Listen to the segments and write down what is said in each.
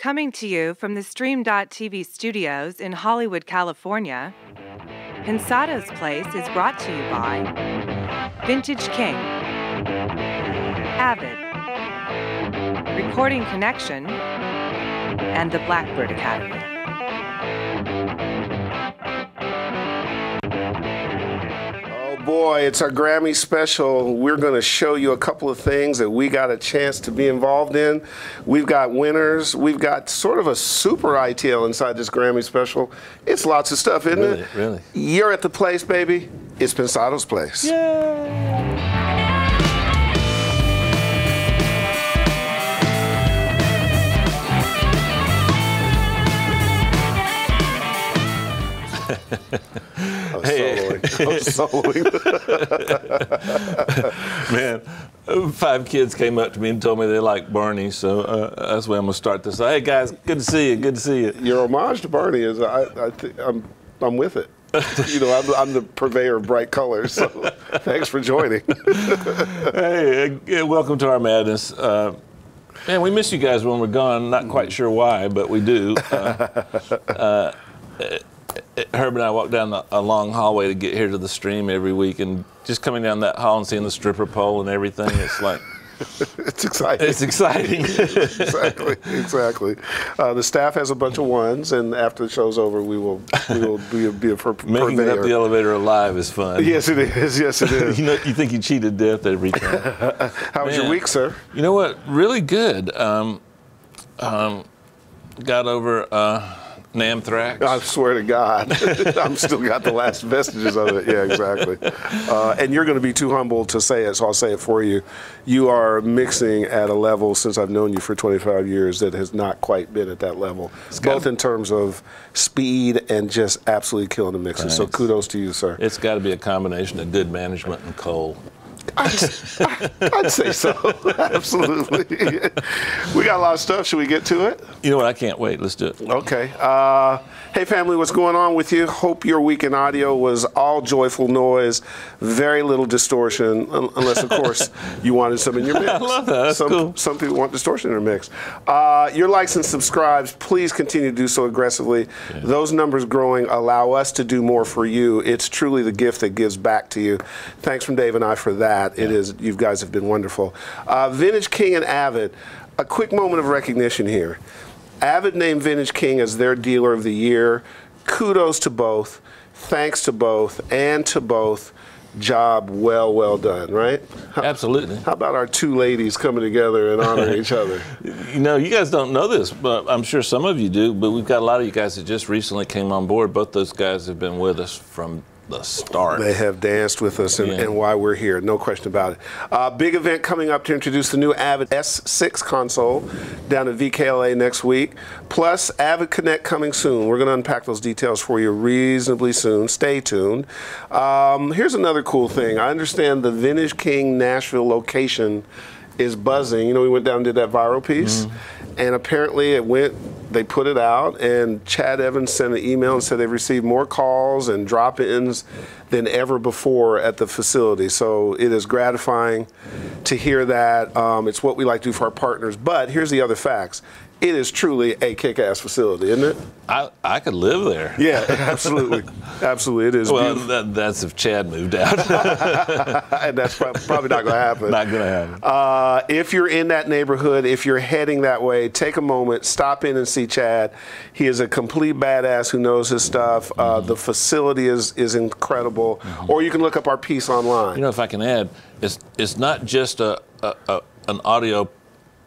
Coming to you from the Stream.TV studios in Hollywood, California, Pensado's Place is brought to you by Vintage King, Avid, Recording Connection, and the Blackbird Academy. Boy, it's our Grammy special. We're going to show you a couple of things that we got a chance to be involved in. We've got winners. We've got sort of a super ITL inside this Grammy special. It's lots of stuff, isn't it? Really. You're at the place, baby. It's Pensado's Place. Yay! I'm soloing. Man, 5 kids came up to me and told me they like Barney, so that's where I'm gonna start this. Hey guys, good to see you. Good to see you. Your homage to Barney is I'm with it. You know, I'm the purveyor of bright colors, so thanks for joining. Hey, welcome to our madness. Man, we miss you guys when we're gone. Not quite sure why, but we do. Herb and I walk down a long hallway to get here to the stream every week, and just coming down that hall and seeing the stripper pole and everything, it's like... It's exciting. It's exciting. Exactly. The staff has a bunch of ones, and after the show's over, we will be a purveyor. Making it up the elevator alive is fun. Yes, it is. Yes, it is. You think you cheated death every time. How was your week, sir? You know what? Really good. Got over Namthrax. I swear to God, I've still got the last vestiges of it. Yeah, exactly. And you're going to be too humble to say it, so I'll say it for you. You are mixing at a level, since I've known you for 25 years, that has not quite been at that level, both in terms of speed and just absolutely killing the mixes. So kudos to you, sir. It's got to be a combination of good management and coal. I'd say so. Absolutely. We got a lot of stuff. Should we get to it? You know what? I can't wait. Let's do it. Okay. Hey, family, what's going on with you? Hope your week in audio was all joyful noise, very little distortion, unless, of course, you wanted some in your mix. I love that. That's cool. Some people want distortion in their mix. Your likes and subscribes, please continue to do so aggressively. Yeah. Those numbers growing allow us to do more for you. It's truly the gift that gives back to you. Thanks from Dave and I for that. It is. You guys have been wonderful. Vintage King and Avid, a quick moment of recognition here. Avid named Vintage King as their dealer of the year. Kudos to both. Thanks to both. And to both. Job well done, right? Absolutely. How about our two ladies coming together and honoring each other? You know, you guys don't know this, but I'm sure some of you do, but we've got a lot of you guys that just recently came on board. Both those guys have been with us from the start. They have danced with us and why we're here, no question about it. Big event coming up to introduce the new Avid S6 console down at VKLA next week. Plus, Avid Connect coming soon. We're going to unpack those details for you reasonably soon. Stay tuned. Here's another cool thing. I understand the Vintage King Nashville location is buzzing. You know, we went down and did that viral piece, and apparently they put it out, and Chad Evans sent an email and said they've received more calls and drop-ins than ever before at the facility. So it is gratifying to hear that. It's what we like to do for our partners. But here's the other facts. It is truly a kick-ass facility, isn't it? I could live there. Yeah, absolutely. Absolutely, it is. Well, that's if Chad moved out. And that's probably not going to happen. Not going to happen. If you're in that neighborhood, if you're heading that way, take a moment, stop in and see Chad. He is a complete badass who knows his stuff. The facility is incredible. Or you can look up our piece online. You know, if I can add, it's not just an audio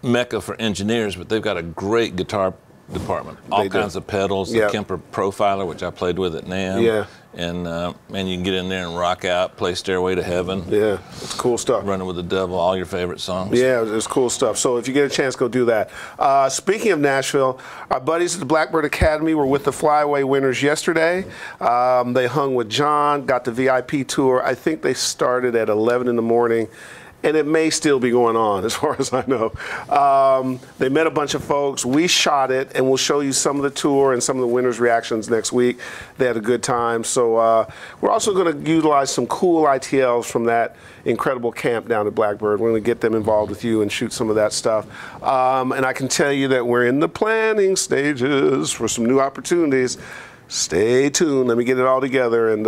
mecca for engineers, but they've got a great guitar department. All kinds of pedals, the Kemper Profiler, which I played with at NAMM. Yeah. And man, you can get in there and rock out, play Stairway to Heaven. Yeah, it's cool stuff. Running with the Devil, all your favorite songs. Yeah, it's cool stuff. So if you get a chance, go do that. Speaking of Nashville, our buddies at the Blackbird Academy were with the Flyaway winners yesterday. They hung with John, got the VIP tour. I think they started at 11 in the morning and it may still be going on as far as I know. They met a bunch of folks. We shot it, and we'll show you some of the tour and some of the winners' reactions next week. They had a good time. So we're also going to utilize some cool ITLs from that incredible camp down at Blackbird. We're going to get them involved with you and shoot some of that stuff. And I can tell you that we're in the planning stages for some new opportunities. Stay tuned. Let me get it all together, and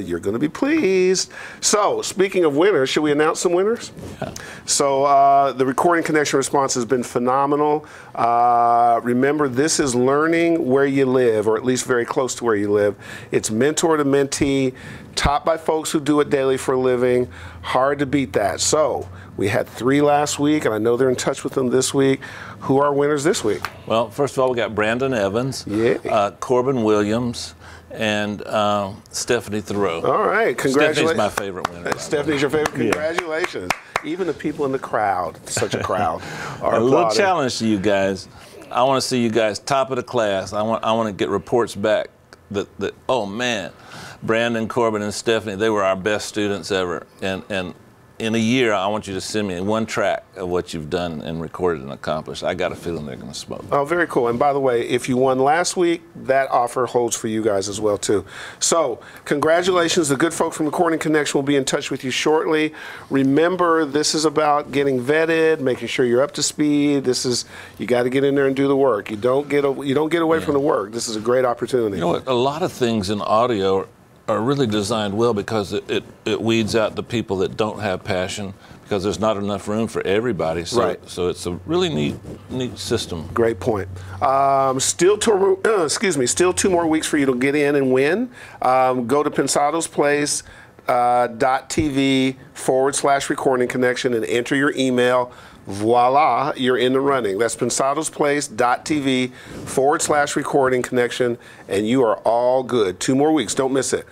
you're going to be pleased. So, speaking of winners, should we announce some winners? Yeah. So, the Recording Connection response has been phenomenal. Remember, this is learning where you live, or at least very close to where you live. It's mentor to mentee, taught by folks who do it daily for a living. Hard to beat that. So, we had 3 last week, and I know they're in touch with them this week. Who are our winners this week? Well, first of all, we got Brandon Evans, Corbin Williams, and Stephanie Thoreau. All right, congratulations. Stephanie's my favorite winner. Stephanie's your favorite? Congratulations. Yeah. Even the people in the crowd, such a crowd, are applauding. A little challenge to you guys. I want to see you guys top of the class. I want to get reports back that oh man, Brandon, Corbin, and Stephanie, they were our best students ever. And in a year, I want you to send me 1 track of what you've done and recorded and accomplished. I got a feeling they're going to smoke. Oh, very cool. And by the way, if you won last week, that offer holds for you guys as well, too. So, congratulations. The good folks from Recording Connection will be in touch with you shortly. Remember, this is about getting vetted, making sure you're up to speed. This is, you got to get in there and do the work. You don't get away from the work. This is a great opportunity. You know what? A lot of things in audio are really designed well because it weeds out the people that don't have passion, because there's not enough room for everybody. So, right. So it's a really neat system. Great point. Still 2 more weeks for you to get in and win. Go to Pensado's Place. .tv/recording connection and enter your email. Voila, you're in the running. That's Pensado's Place .tv/recording connection, and you are all good. 2 more weeks, don't miss it.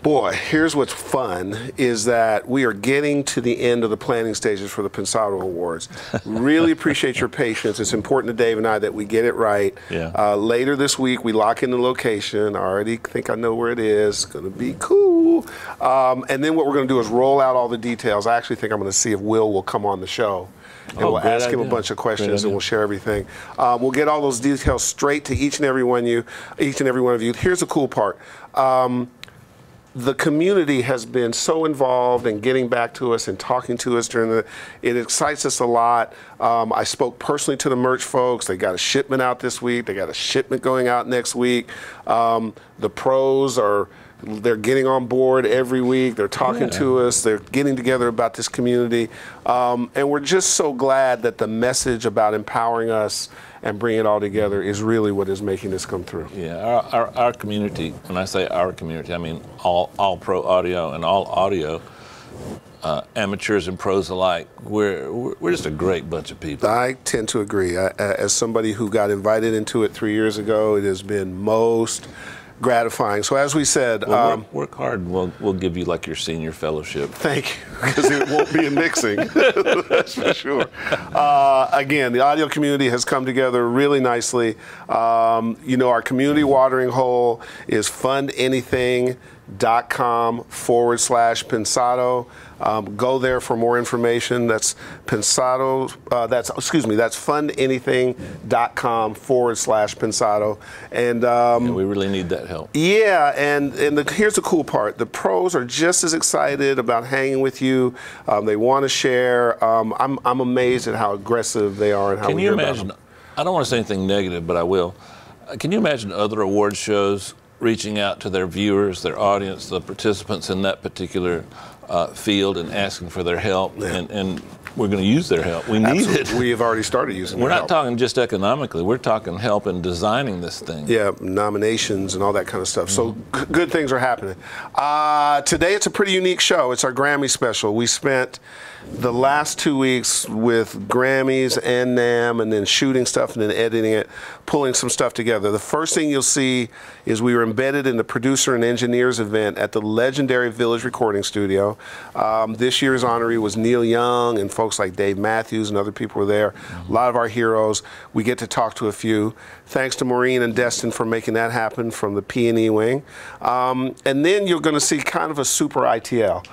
Boy, here's what's fun is that we are getting to the end of the planning stages for the Pensado Awards. Really appreciate your patience. It's important to Dave and I that we get it right. Yeah. Later this week, we lock in the location. I already think I know where it is. It's going to be cool. And then what we're going to do is roll out all the details. I actually think I'm going to see if Will come on the show. And we'll ask him a bunch of questions, and we'll share everything. We'll get all those details straight to each and every one of you. Here's the cool part. The community has been so involved in getting back to us and talking to us it excites us a lot. I spoke personally to the merch folks. They got a shipment out this week. They got a shipment going out next week. The pros they're getting on board every week. They're talking to us. They're getting together about this community. And we're just so glad that the message about empowering us and bring it all together is really what is making this come through. Yeah, our community, when I say our community, I mean all pro audio and all audio, amateurs and pros alike. We're just a great bunch of people. I tend to agree. As somebody who got invited into it 3 years ago, it has been most gratifying. So as we said, work hard and we'll give you like your senior fellowship. Thank you, because it won't be in mixing. That's for sure. Again, the audio community has come together really nicely. Our community watering hole is fundanything.com/Pensado. Go there for more information. That's Pensado. That's fundanything.com/Pensado. And we really need that help. Yeah, and here's the cool part. The pros are just as excited about hanging with you. They want to share. I'm amazed at how aggressive they are and how we hear about them. Can you imagine? I don't want to say anything negative, but I will. Can you imagine other award shows reaching out to their viewers, their audience, the participants in that particular field and asking for their help, and we're going to use their help. We need it. We have already started using their help. We're not talking just economically. We're talking help in designing this thing. Yeah, nominations and all that kind of stuff. So good things are happening. Today it's a pretty unique show. It's our Grammy special. We spent the last 2 weeks with Grammys and NAMM, and then shooting stuff and then editing it, pulling some stuff together. The first thing you'll see is we were embedded in the producer and engineers event at the legendary Village Recording Studio. This year's honoree was Neil Young and folks like Dave Matthews and other people were there. A lot of our heroes. We get to talk to a few. Thanks to Maureen and Destin for making that happen from the P&E wing. And then you're going to see kind of a super ITL.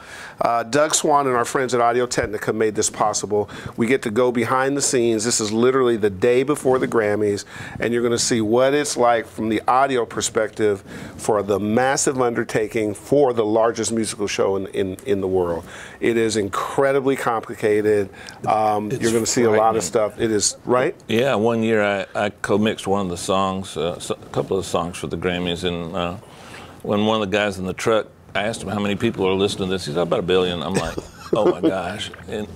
Doug Swan and our friends at Audio Technica made this possible. We get to go behind the scenes. This is literally the day before the Grammys, and you're going to see what it's like from the audio perspective for the massive undertaking for the largest musical show in the world. It is incredibly complicated. You're going to see a lot of stuff. It is, right? Yeah, one year I co-mixed one of the songs, a couple of songs for the Grammys, and when one of the guys in the truck, I asked him how many people are listening to this. He said, about 1 billion. I'm like, oh my gosh. And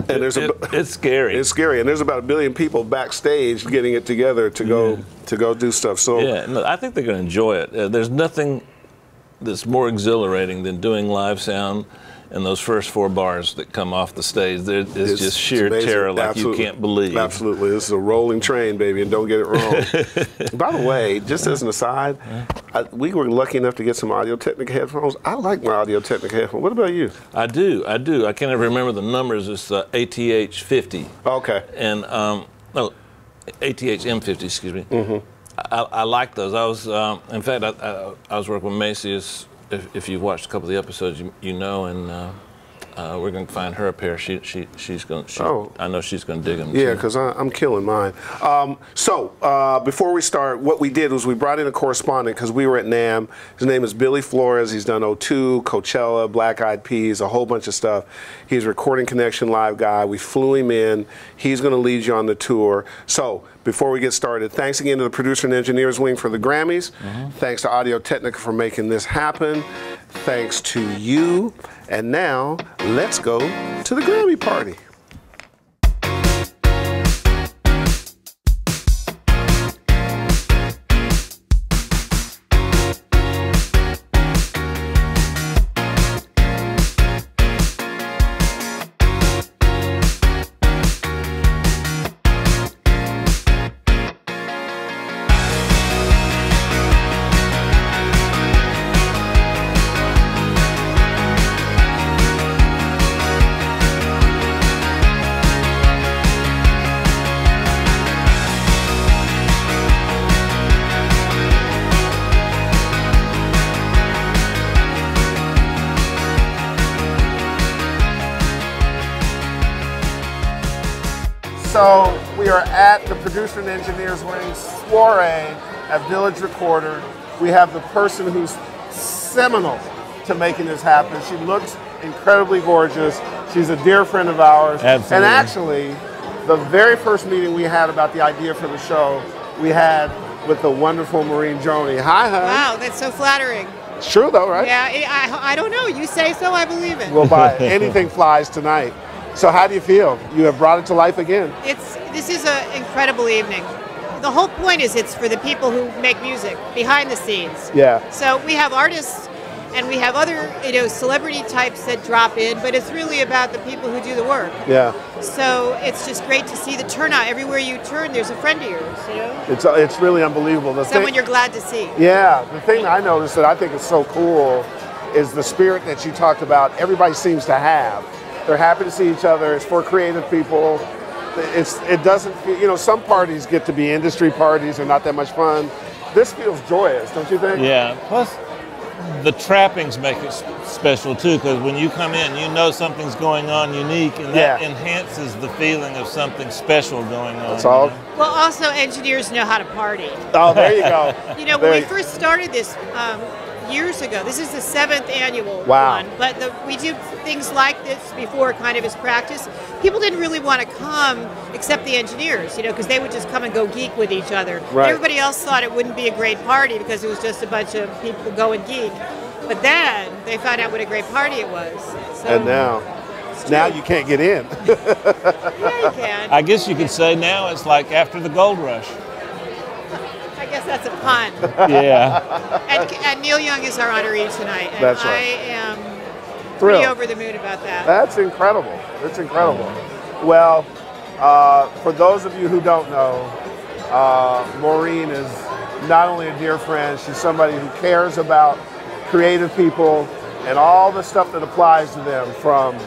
there's it's scary. It's scary. And there's about 1 billion people backstage getting it together to go do stuff. So yeah, no, I think they're going to enjoy it. There's nothing that's more exhilarating than doing live sound and those first 4 bars that come off the stage. It's just sheer terror, like Absolutely. You can't believe. Absolutely. This is a rolling train, baby, and don't get it wrong. By the way, just as an aside, we were lucky enough to get some Audio Technica headphones. I like my Audio Technica headphones. What about you? I do. I can't ever remember the numbers. It's ATH 50. Okay. And, no, ATH M50, excuse me. I like those. I was, in fact, I was working with Macy's. If you've watched a couple of the episodes, you know, and we're going to find her a pair. She's going. I know she's going to dig them. Yeah, because I'm killing mine. So before we start, what we did was we brought in a correspondent because we were at NAMM. His name is Billy Flores. He's done O2, Coachella, Black Eyed Peas, a whole bunch of stuff. He's a Recording Connection live guy. We flew him in. He's going to lead you on the tour. So before we get started, thanks again to the producer and engineers wing for the Grammys. Thanks to Audio Technica for making this happen. Thanks to you. And now, let's go to the Grammy party. So we are at the producer and engineers wing soiree at Village Recorder. We have the person who's seminal to making this happen. She looks incredibly gorgeous. She's a dear friend of ours. Absolutely. And actually, the very first meeting we had about the idea for the show, we had with the wonderful Maureen Droney. Hi, hon. Wow, that's so flattering. It's true though, right? Yeah, I don't know. You say so, I believe it. We'll buy it. Anything flies tonight. So how do you feel? You have brought it to life again. This is an incredible evening. The whole point is it's for the people who make music behind the scenes. Yeah. So we have artists and we have other, celebrity types that drop in, but it's really about the people who do the work. Yeah. So it's just great to see the turnout. Everywhere you turn, there's a friend of yours, It's really unbelievable. Someone you're glad to see. Yeah. The thing I noticed that I think is so cool is the spirit that you talked about. Everybody seems to have. They're happy to see each other. It's for creative people. It doesn't feel, some parties get to be industry parties and not that much fun. This feels joyous, don't you think? Yeah. Plus, the trappings make it special too, because when you come in, you know something's going on unique, and that enhances the feeling of something special going on. That's all. Well, also engineers know how to party. Oh, there you go. When we first started this years ago, this is the 7th annual one, but we do things like this before kind of as practice. People didn't really want to come except the engineers, because they would just come and go geek with each other. Right. Everybody else thought it wouldn't be a great party because it was just a bunch of people going geek. But then they found out what a great party it was. So, and now you can't get in. Yeah, you can. I guess you could say now it's like after the gold rush. I guess that's a pun. Yeah. And Neil Young is our honoree tonight. And That's right. I am Thrilled. pretty over the moon about that. That's incredible. It's incredible. Well, for those of you who don't know, Maureen is not only a dear friend, she's somebody who cares about creative people and all the stuff that applies to them, from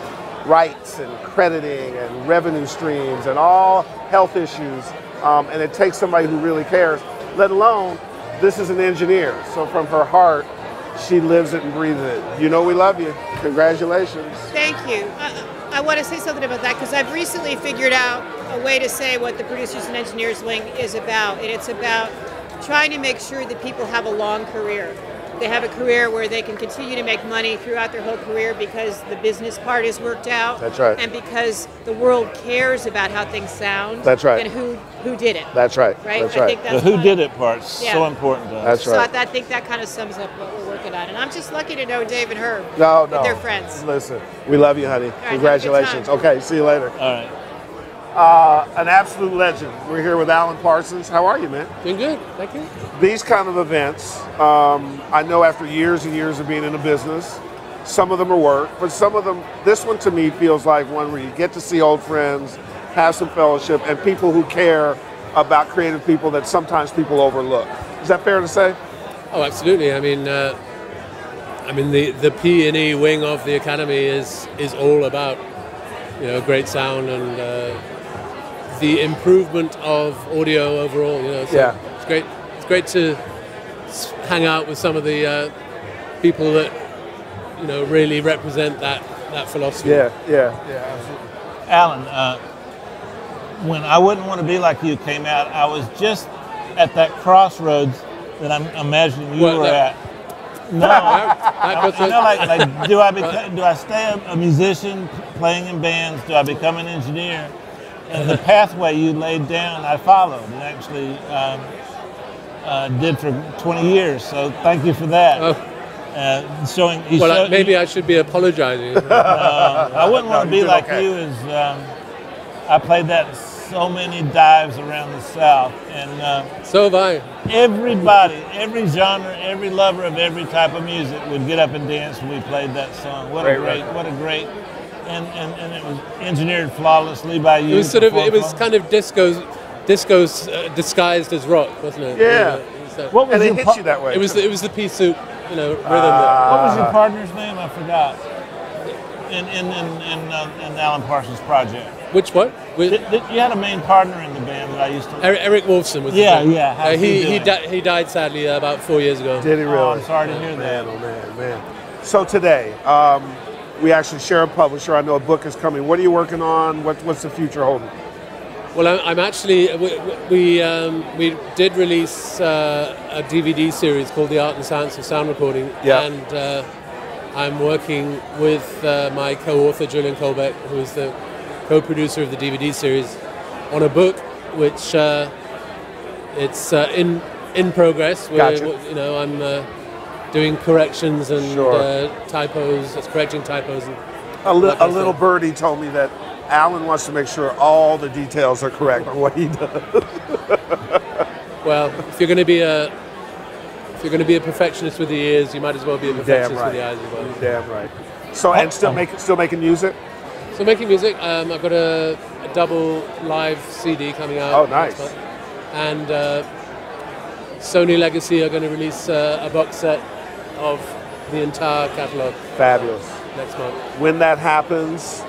rights and crediting and revenue streams and all health issues. And it takes somebody who really cares, let alone this is an engineer. So from her heart, she lives it and breathes it. You know we love you. Congratulations. Thank you. I want to say something about that because I've recently figured out a way to say what the Producers and Engineers Wing is about. And it's about trying to make sure that people have a long career. They have a career where they can continue to make money throughout their whole career because the business part is worked out. That's right. And because the world cares about how things sound. That's right. And who did it. That's right. Right? That's I right. think that's the who did it part's so important to us. That's right. So I think that kind of sums up what we're working on. And I'm just lucky to know Dave and Herb. No. They're friends. Listen, we love you, honey. Right, congratulations. Okay, see you later. All right. An absolute legend. We're here with Alan Parsons. How are you, man? Doing good, thank you. These kind of events, I know after years and years of being in the business, some of them are work, but some of them, this one to me feels like one where you get to see old friends, have some fellowship, and people who care about creative people that sometimes people overlook. Is that fair to say? Oh, absolutely. I mean, the P&E wing of the Academy is all about, great sound and the improvement of audio overall. So it's great. It's great to hang out with some of the people that really represent that philosophy. Yeah, absolutely. Alan, when I Wouldn't Want to Be Like You came out, I was just at that crossroads that I'm imagining you were at. No, do I stay a musician playing in bands? Do I become an engineer? And the pathway you laid down, I followed and actually did for 20 years. So thank you for that. Maybe I should be apologizing. I Wouldn't Want to Be Like You is, I played that so many dives around the South. And so have I. Everybody, every genre, every lover of every type of music would get up and dance when we played that song. What a great, and it was engineered flawlessly by you. It was kind of disco disguised as rock, wasn't it? Yeah. What was it hits you that way. It was the pea soup, rhythm. What was your partner's name? I forgot. In Alan Parsons' project. Which one? You had a main partner in the band that I used to. Eric Wolfson was. Yeah. He died sadly about 4 years ago. Did he really? Oh, I'm sorry to hear that. Man. So today, we actually share a publisher. I know a book is coming. What are you working on? What's the future holding? Well, I'm actually. We did release a DVD series called The Art and Science of Sound Recording. Yeah. And I'm working with my co-author Julian Colbeck, who is the co-producer of the DVD series, on a book which it's in progress. Gotcha. I'm doing corrections and typos. It's correcting typos. A little birdie told me that Alan wants to make sure all the details are correct on what he does. Well, if you're going to be a perfectionist with the ears, you might as well be a perfectionist with the eyes as well. Damn right. So and still making music. So making music, I've got a double live CD coming out. Oh, nice. Next month. And Sony Legacy are going to release a box set of the entire catalog. Fabulous. Next month. When that happens,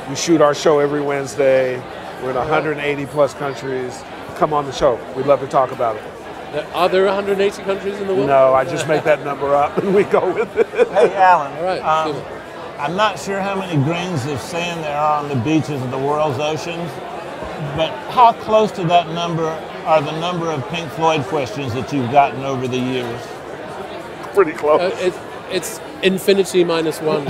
we shoot our show every Wednesday. We're in 180 plus countries. Come on the show. We'd love to talk about it. Are there 180 countries in the world? No, I just make that number up and we go with it. Hey, Alan. All right. I'm not sure how many grains of sand there are on the beaches of the world's oceans, but how close to that number are the number of Pink Floyd questions that you've gotten over the years? Pretty close. It's infinity minus one.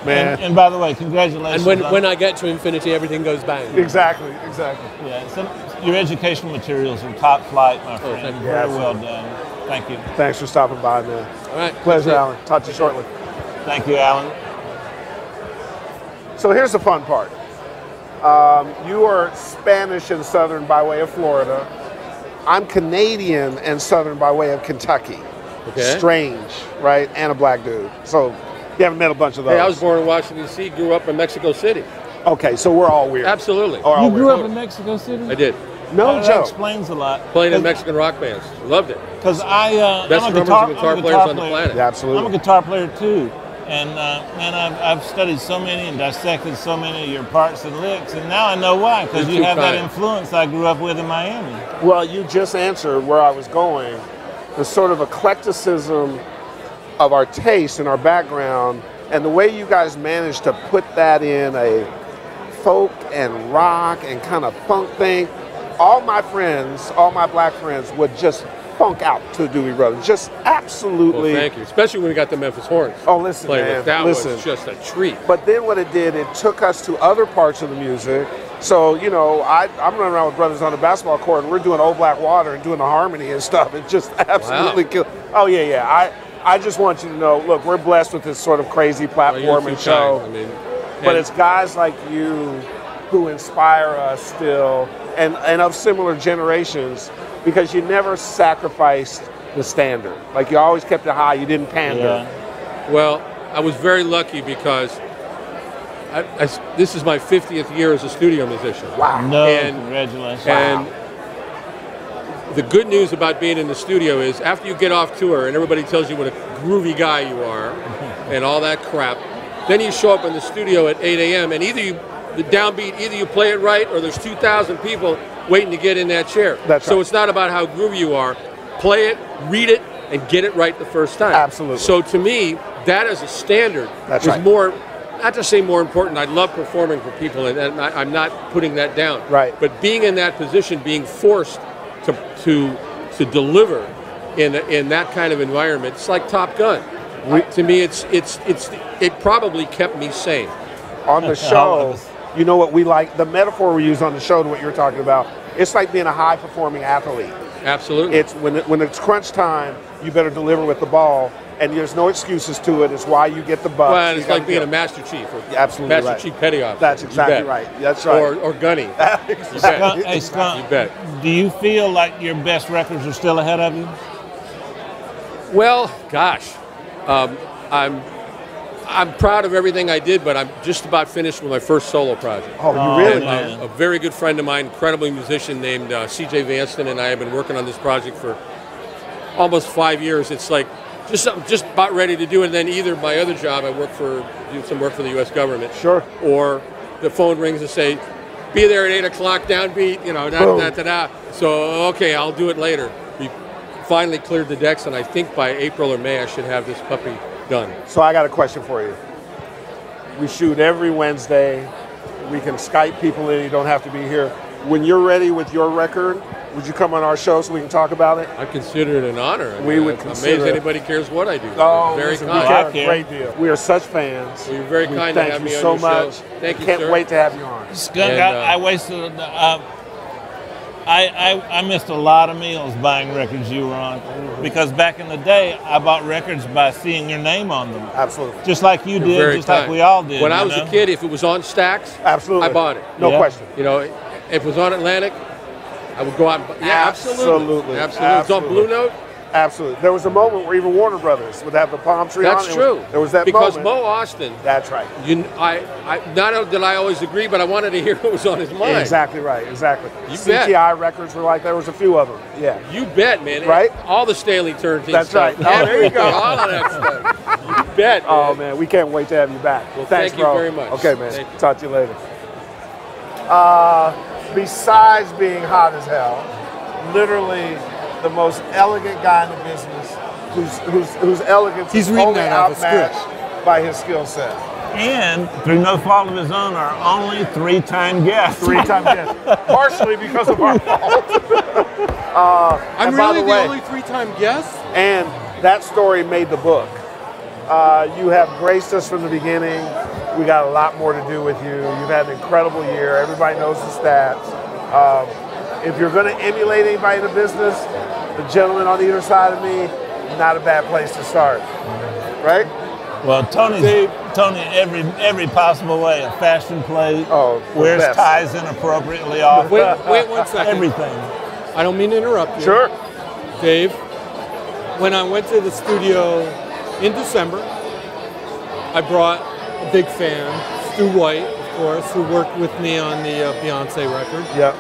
Man. And by the way, congratulations. And when I get to infinity, everything goes bang. Exactly. Yeah, so your educational materials are top flight, my friend. Thank you. Very well done. Thank you. Thanks for stopping by, man. All right. Pleasure, Alan. Talk to you shortly. Thank you, Alan. So here's the fun part. You are Spanish and Southern by way of Florida. I'm Canadian and Southern by way of Kentucky. Okay. Strange, right? And a black dude. So you haven't met a bunch of those. Hey, I was born in Washington, D.C., grew up in Mexico City. Okay, so we're all weird. Absolutely. You grew up in Mexico City? I did. No That joke. explains a lot. Playing in Mexican rock bands. Loved it. Because Best drummers and guitar players on the planet. Yeah, absolutely. I'm a guitar player too, And man, I've studied so many and dissected so many of your parts and licks, and now I know why, because you have that influence I grew up with in Miami. Well, you just answered where I was going. The sort of eclecticism of our taste and our background, and the way you guys managed to put that in a folk and rock and kind of funk thing. All my friends, all my black friends would just funk out to the Doobie Brothers. Just absolutely. Well, thank you. Especially when we got the Memphis Horns. Oh, listen, man. That was just a treat. But then what it did, it took us to other parts of the music. So, you know, I'm running around with brothers on the basketball court, and we're doing Old Black Water and doing the harmony and stuff. It just absolutely killed. Oh, yeah. I just want you to know, look, we're blessed with this sort of crazy platform and show. But it's guys like you who inspire us still, and of similar generations, because you never sacrificed the standard. Like, you always kept it high. You didn't pander. Yeah. Well, I was very lucky because this is my 50th year as a studio musician. Wow. Congratulations. And the good news about being in the studio is after you get off tour and everybody tells you what a groovy guy you are and all that crap, then you show up in the studio at 8 a.m. and either you play it right or there's 2,000 people waiting to get in that chair. So it's not about how groovy you are. Play it, read it, and get it right the first time. Absolutely. So to me, that as a standard is more, not to say more important, I love performing for people, and I'm not putting that down. Right. But being in that position, being forced to deliver in that kind of environment, it's like Top Gun. To me, it probably kept me sane. On the show, you know what we like, the metaphor we use on the show to what you're talking about, it's like being a high-performing athlete. Absolutely. It's when it's crunch time, you better deliver with the ball, and there's no excuses to it. It's why you get the bucks. Well, it's like being a Master Chief. Absolutely Master Chief Petty Officer. That's exactly right. That's right. Or Gunny. Hey, Skunk, you bet. Do you feel like your best records are still ahead of you? Well, gosh, I'm proud of everything I did, but I'm just about finished with my first solo project. Oh, you really? A very good friend of mine, incredible musician named C.J. Vanston, and I have been working on this project for almost 5 years. It's like just about ready to do it. And then either my other job, I do some work for the U.S. government. Sure. Or the phone rings and say, be there at 8 o'clock, downbeat, So, okay, I'll do it later. We finally cleared the decks, and I think by April or May I should have this puppy done. So I got a question for you. We shoot every Wednesday. We can Skype people in. You don't have to be here. When you're ready with your record, would you come on our show so we can talk about it? I consider it an honor. We would I'm consider amazed anybody cares what I do. Oh, very listen, kind. Great deal. We are such fans. Well, you're very kind to have me on your show. Thank you so much. Thank you, Can't sir. wait to have you on. Skunk, I wasted. I missed a lot of meals buying records you were on, because back in the day I bought records by seeing your name on them. Absolutely. Just like you did, just like we all did. When I was a kid, if it was on Stax, absolutely, I bought it. No question. You know, if it was on Atlantic, I would go out and buy it. Yeah, absolutely. It was on Blue Note. Absolutely. There was a moment where even Warner Brothers would have the palm tree on. That's true. There was that because moment. Mo Austin. That's right. Not that I always agree, but I wanted to hear what was on his mind. Exactly right. Exactly. You CTI records were like, there was a few of them. Yeah. You bet, man. Right? All the Staley Turntine That's stuff. right. Oh, there you go. All of that stuff. You bet, man. Oh, man. We can't wait to have you back. Well, thanks, thank you bro. very much. Okay, man. Talk to you later. Besides being hot as hell, literally the most elegant guy in the business, whose elegance is only outmatched by his skill set. And through no fault of his own, our only three-time guest. Three-time guest. Partially because of our fault. I'm really the only three-time guest? And that story made the book. You have graced us from the beginning. We got a lot more to do with you. You've had an incredible year. Everybody knows the stats. If you're going to emulate anybody in the business, the gentleman on either side of me, not a bad place to start, right? Well, Tony, every possible way, a fashion plate, wears best. Ties inappropriately off. Wait 1 second. Everything. I don't mean to interrupt you. Sure. Dave, when I went to the studio in December, I brought a big fan, Stu White, of course, who worked with me on the Beyonce record. Yep.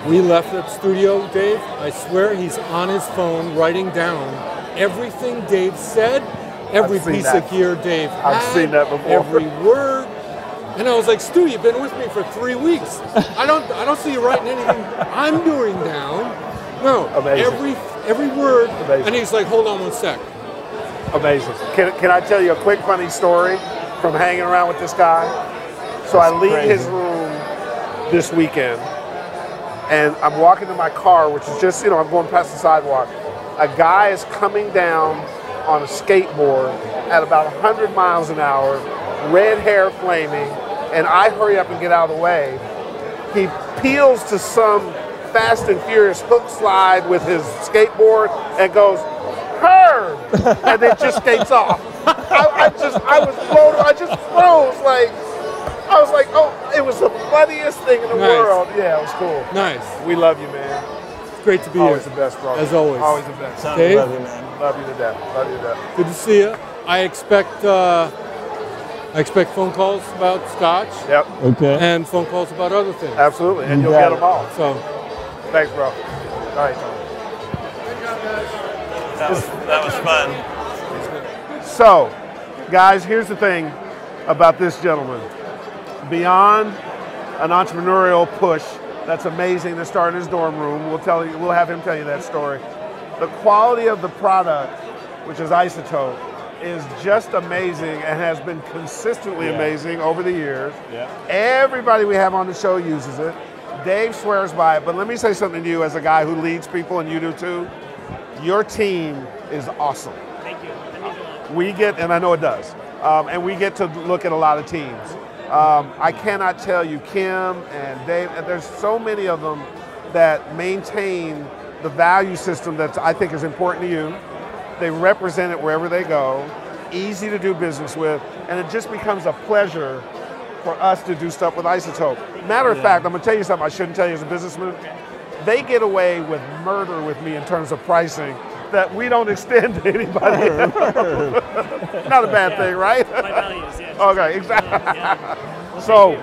We left the studio, Dave. I swear he's on his phone writing down everything Dave said every piece of gear Dave had. I've seen that before. Every word. And I was like, Stu, you've been with me for 3 weeks. I don't see you writing anything I'm doing down. No, amazing. every word. Amazing. And he's like, hold on one sec. Amazing. Can I tell you a quick funny story from hanging around with this guy? So I leave his room this weekend, and I'm walking to my car, which is just, I'm going past the sidewalk. A guy is coming down on a skateboard at about 100 miles an hour, red hair flaming, and I hurry up and get out of the way. He peels to some Fast and Furious hook slide with his skateboard and goes, "Curb!" and then just skates off. I just froze. I was like, oh, it was the funniest thing in the world. Yeah, it was cool. Nice. We love you, man. It's great to be always here. The best, bro. As always. Always the best. Dave? Love you, man. Love you to death. Love you to death. Good to see you. I expect phone calls about Scotch. Yep. Okay. And phone calls about other things. Absolutely. And you'll get them all. So, thanks, bro. All right, Tony. That was fun. So, guys, here's the thing about this gentleman. Beyond an entrepreneurial push that's amazing to start in his dorm room, we'll have him tell you that story. The quality of the product, which is Isotope, is just amazing and has been consistently amazing over the years. Yeah. Everybody we have on the show uses it. Dave swears by it, but let me say something to you as a guy who leads people, and you do too. Your team is awesome. Thank you. That means a lot. We get, and I know it does, and we get to look at a lot of teams. I cannot tell you, Kim and Dave, and there's so many of them that maintain the value system that I think is important to you. They represent it wherever they go, easy to do business with, and it just becomes a pleasure for us to do stuff with Isotope. Matter of fact, I'm gonna tell you something I shouldn't tell you as a businessman. They get away with murder with me in terms of pricing that we don't extend to anybody else. Not a bad thing, right? My values, yeah. Okay, exactly. So,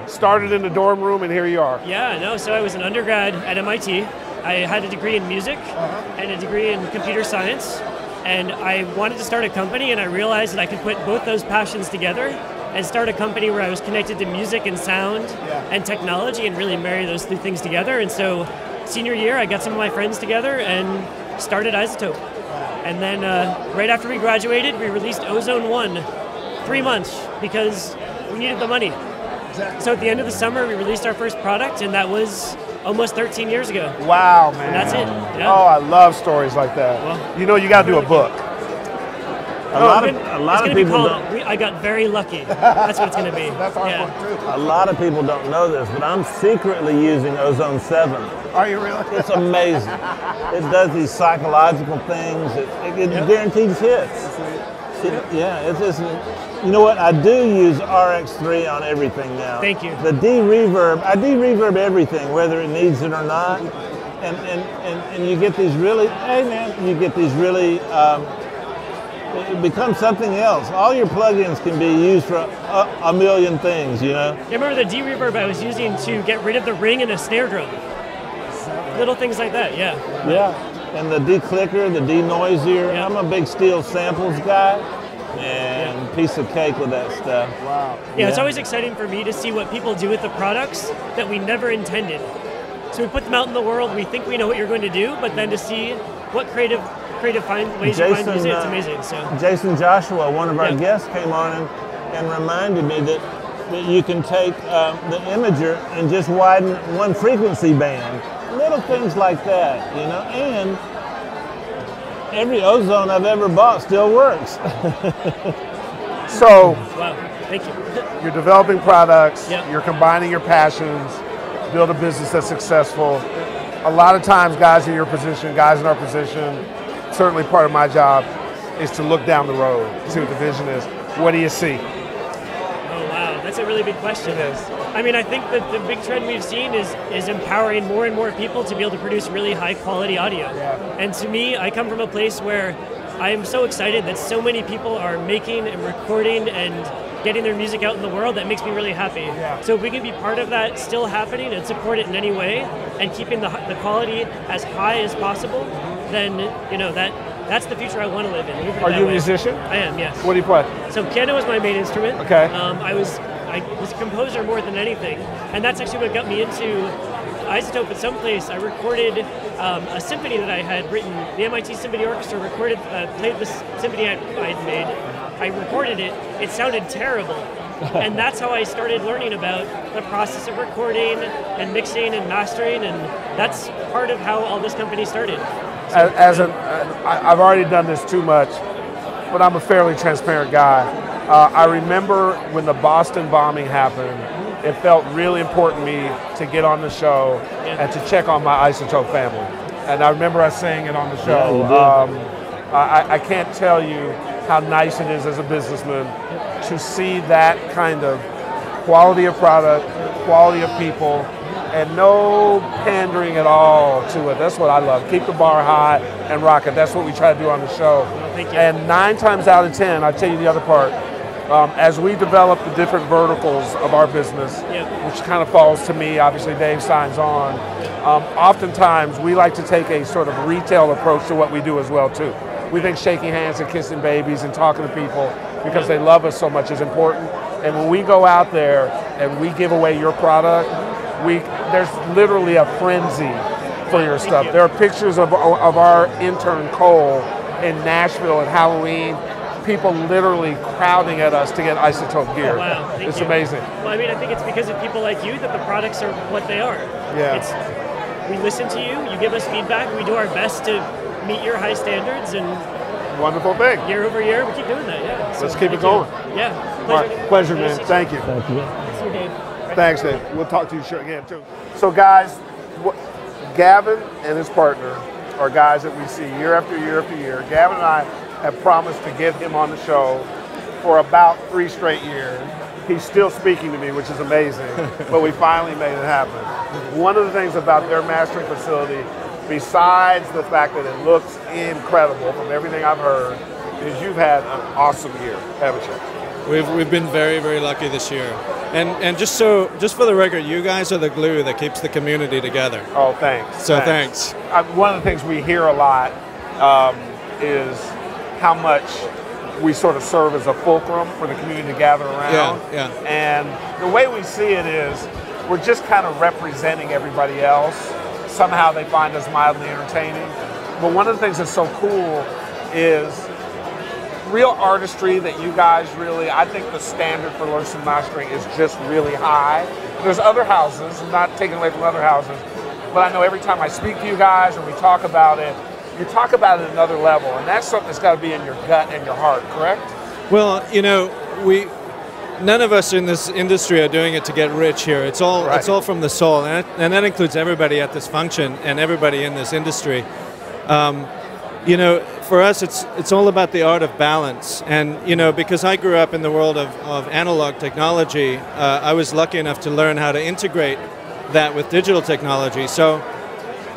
started in the dorm room and here you are. Yeah, no, so I was an undergrad at MIT. I had a degree in music and a degree in computer science. And I wanted to start a company, and I realized that I could put both those passions together and start a company where I was connected to music and sound and technology and really marry those two things together. And so senior year, I got some of my friends together and started Isotope. And then right after we graduated, we released Ozone 1, 3 months, because we needed the money. So at the end of the summer, we released our first product, and that was almost 13 years ago. Wow, man. And that's it. Yeah. Oh, I love stories like that. Well, you know, you got to do a book. A lot of people don't. I got very lucky. That's what it's going to be. That's our book too. A lot of people don't know this, but I'm secretly using Ozone 7. Are you really? It's amazing. It does these psychological things. It guarantees hits. It's just, you know what? I do use RX3 on everything now. Thank you. The de-reverb, I de-reverb everything, whether it needs it or not. And you get these really, you get these really, it becomes something else. All your plugins can be used for a million things, you know? I remember the de-reverb I was using to get rid of the ring and a snare drum. Little things like that, yeah. Yeah. And the de-clicker, the de-noisier. I'm a big steel samples guy, and piece of cake with that stuff. Wow. Yeah, it's always exciting for me to see what people do with the products that we never intended. So we put them out in the world, we think we know what you're going to do, but then to see what creative ways you find music, it's amazing. So Jason Joshua, one of our guests, came on and reminded me that you can take the imager and just widen one frequency band. Little things like that, you know, and every Ozone I've ever bought still works. So, wow, thank you. You're developing products, you're combining your passions, build a business that's successful. A lot of times guys in our position, certainly part of my job is to look down the road, see what the vision is. What do you see? Oh wow, that's a really big question. I mean, I think that the big trend we've seen is empowering more and more people to be able to produce really high quality audio. And to me, I come from a place where I am so excited that so many people are making and recording and getting their music out in the world. That makes me really happy. So if we can be part of that still happening and support it in any way and keeping the quality as high as possible, then you know that that's the future I want to live in. Are you a musician? I am, yes. What do you play? So piano is my main instrument. Okay. I was a composer more than anything, and that's actually what got me into Isotope. At some place, I recorded a symphony that I had written. The MIT Symphony Orchestra played this symphony I'd made. I recorded it. It sounded terrible. And that's how I started learning about the process of recording and mixing and mastering, and that's part of how all this company started. So, I've already done this too much, but I'm a fairly transparent guy. I remember when the Boston bombing happened, it felt really important to me to get on the show and to check on my Isotope family. And I remember us saying it on the show. Yeah, I can't tell you how nice it is as a businessman to see that kind of quality of product, quality of people, and no pandering at all to it. That's what I love. Keep the bar high and rock it. That's what we try to do on the show. Thank you. And 9 times out of 10, I'll tell you the other part, as we develop the different verticals of our business, which kind of falls to me, obviously Dave signs on, oftentimes we like to take a sort of retail approach to what we do as well too. We think shaking hands and kissing babies and talking to people because they love us so much is important. And when we go out there and we give away your product, there's literally a frenzy for your stuff. There are pictures of our intern Cole in Nashville at Halloween. People literally crowding at us to get Isotope gear. Wow, it's amazing. Well, I mean, I think it's because of people like you that the products are what they are. Yeah. We listen to you, you give us feedback, we do our best to meet your high standards, and wonderful thing. Year over year, we keep doing that, yeah. Let's keep it going. Yeah. Pleasure, man. Thank you. Thank you. See you, Dave. Thanks, Dave. We'll talk to you again, too. So, guys, Gavin and his partner are guys that we see year after year after year. Gavin and I have promised to get him on the show for about 3 straight years. He's still speaking to me, which is amazing, but we finally made it happen. One of the things about their mastering facility, besides the fact that it looks incredible from everything I've heard, is you've had an awesome year, haven't you? We've been very, very lucky this year. And just for the record, you guys are the glue that keeps the community together. Oh, thanks. So thanks. One of the things we hear a lot is how much we sort of serve as a fulcrum for the community to gather around. Yeah. And the way we see it is we're just kind of representing everybody else. Somehow they find us mildly entertaining. But one of the things that's so cool is real artistry that you guys really, I think the standard for Lurssen Mastering is just really high. There's other houses, not taking away from other houses, but I know every time I speak to you guys or we talk about it, you talk about it at another level, and that's something that's got to be in your gut and your heart, correct? Well, you know, none of us in this industry are doing it to get rich here. It's all from the soul, and that includes everybody at this function and everybody in this industry. You know, for us, it's all about the art of balance. And, you know, because I grew up in the world of analog technology, I was lucky enough to learn how to integrate that with digital technology. So,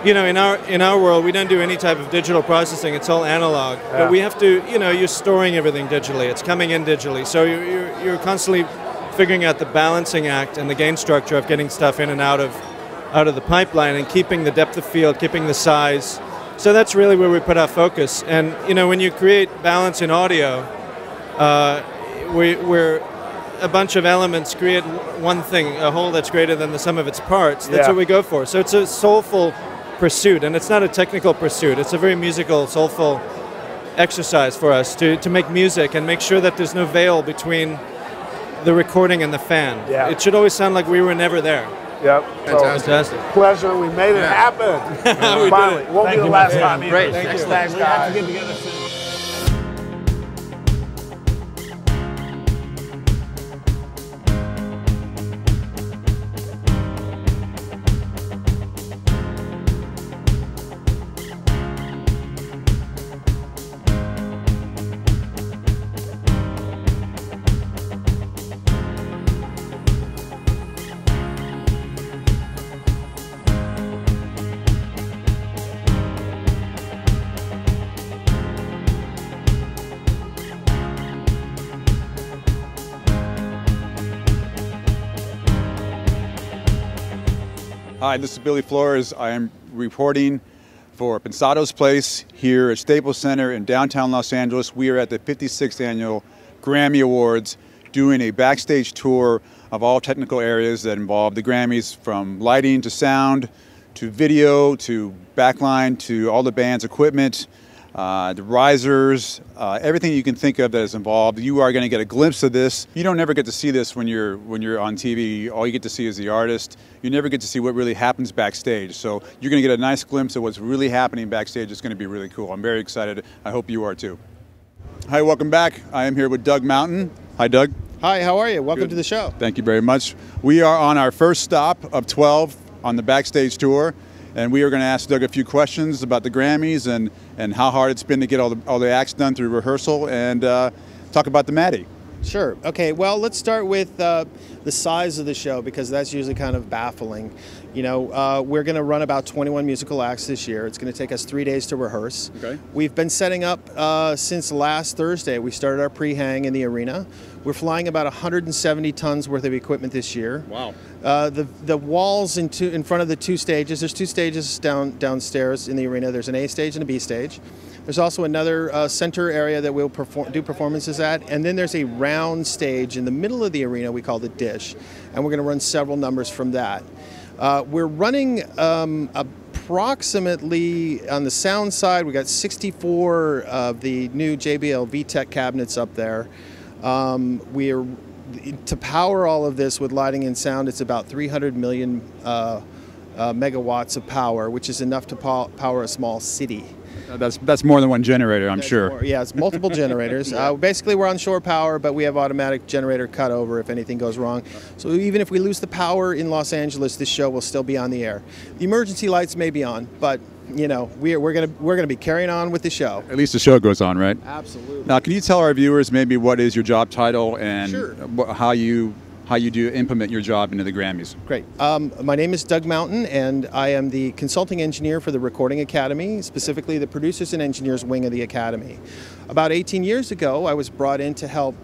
you know, in our world, we don't do any type of digital processing. It's all analog. Yeah. But we have to, you know, you're storing everything digitally. It's coming in digitally. So you're constantly figuring out the balancing act and the gain structure of getting stuff in and out of the pipeline and keeping the depth of field, keeping the size. So that's really where we put our focus. And, you know, when you create balance in audio, we're a bunch of elements create one thing, a whole that's greater than the sum of its parts. That's what we go for. So it's a soulful pursuit, and it's not a technical pursuit. It's a very musical, soulful exercise for us to make music and make sure that there's no veil between the recording and the fan. Yeah. It should always sound like we were never there. Yep. Fantastic. Pleasure. We made it happen. Finally. Won't be the last time either. Great. Thank you. Thanks, guys. We have to get together soon. Hi, this is Billy Flores. I am reporting for Pensado's Place here at Staples Center in downtown Los Angeles. We are at the 56th Annual Grammy Awards doing a backstage tour of all technical areas that involve the Grammys, from lighting to sound to video to backline to all the band's equipment, the risers, everything you can think of that is involved. You are going to get a glimpse of this. You don't ever get to see this when you're on TV. All you get to see is the artist. You never get to see what really happens backstage. So you're going to get a nice glimpse of what's really happening backstage. It's going to be really cool. I'm very excited. I hope you are too. Hi, welcome back. I am here with Doug Mountain. Hi, Doug. Hi, how are you? Welcome Good. to the show. Thank you very much. We are on our first stop of 12 on the backstage tour. And we are going to ask Doug a few questions about the Grammys and how hard it's been to get all the acts done through rehearsal, and talk about the Maddie. Sure. Okay, well, let's start with the size of the show, because that's usually kind of baffling. You know, we're going to run about 21 musical acts this year. It's going to take us 3 days to rehearse. Okay. We've been setting up since last Thursday. We started our pre-hang in the arena. We're flying about 170 tons worth of equipment this year. Wow. The walls in front of the two stages, there's two stages downstairs in the arena. There's an A stage and a B stage. There's also another center area that we'll do performances at, and then there's a round stage in the middle of the arena we call the dish, and we're going to run several numbers from that. We're running approximately, on the sound side, we got 64 of the new JBL VTech cabinets up there. To power all of this with lighting and sound, it's about 300 million megawatts of power, which is enough to power a small city. That's more than one generator, I'm sure. More, yeah, it's multiple generators. Basically, we're on shore power, but we have automatic generator cutover if anything goes wrong. So even if we lose the power in Los Angeles, this show will still be on the air. The emergency lights may be on, but you know, we're gonna be carrying on with the show. At least the show goes on, right? Absolutely. Now, can you tell our viewers maybe what is your job title and Sure. how you do implement your job into the Grammys? Great. My name is Doug Mountain, and I am the consulting engineer for the Recording Academy, specifically the producers and engineers wing of the Academy. About 18 years ago, I was brought in to help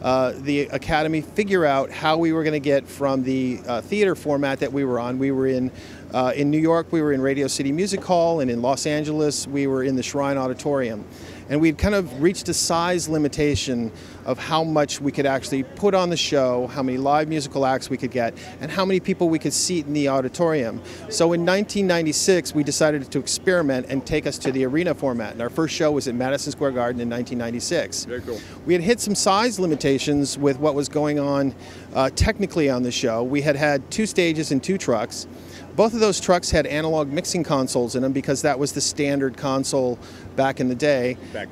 the Academy figure out how we were going to get from the theater format that we were on. We were in New York, we were in Radio City Music Hall, and in Los Angeles, we were in the Shrine Auditorium. And we'd kind of reached a size limitation of how much we could actually put on the show, how many live musical acts we could get, and how many people we could seat in the auditorium. So in 1996, we decided to experiment and take us to the arena format. And our first show was at Madison Square Garden in 1996. Very cool. We had hit some size limitations with what was going on technically on the show. We had 2 stages and 2 trucks. Both of those trucks had analog mixing consoles in them because that was the standard console back in the day. It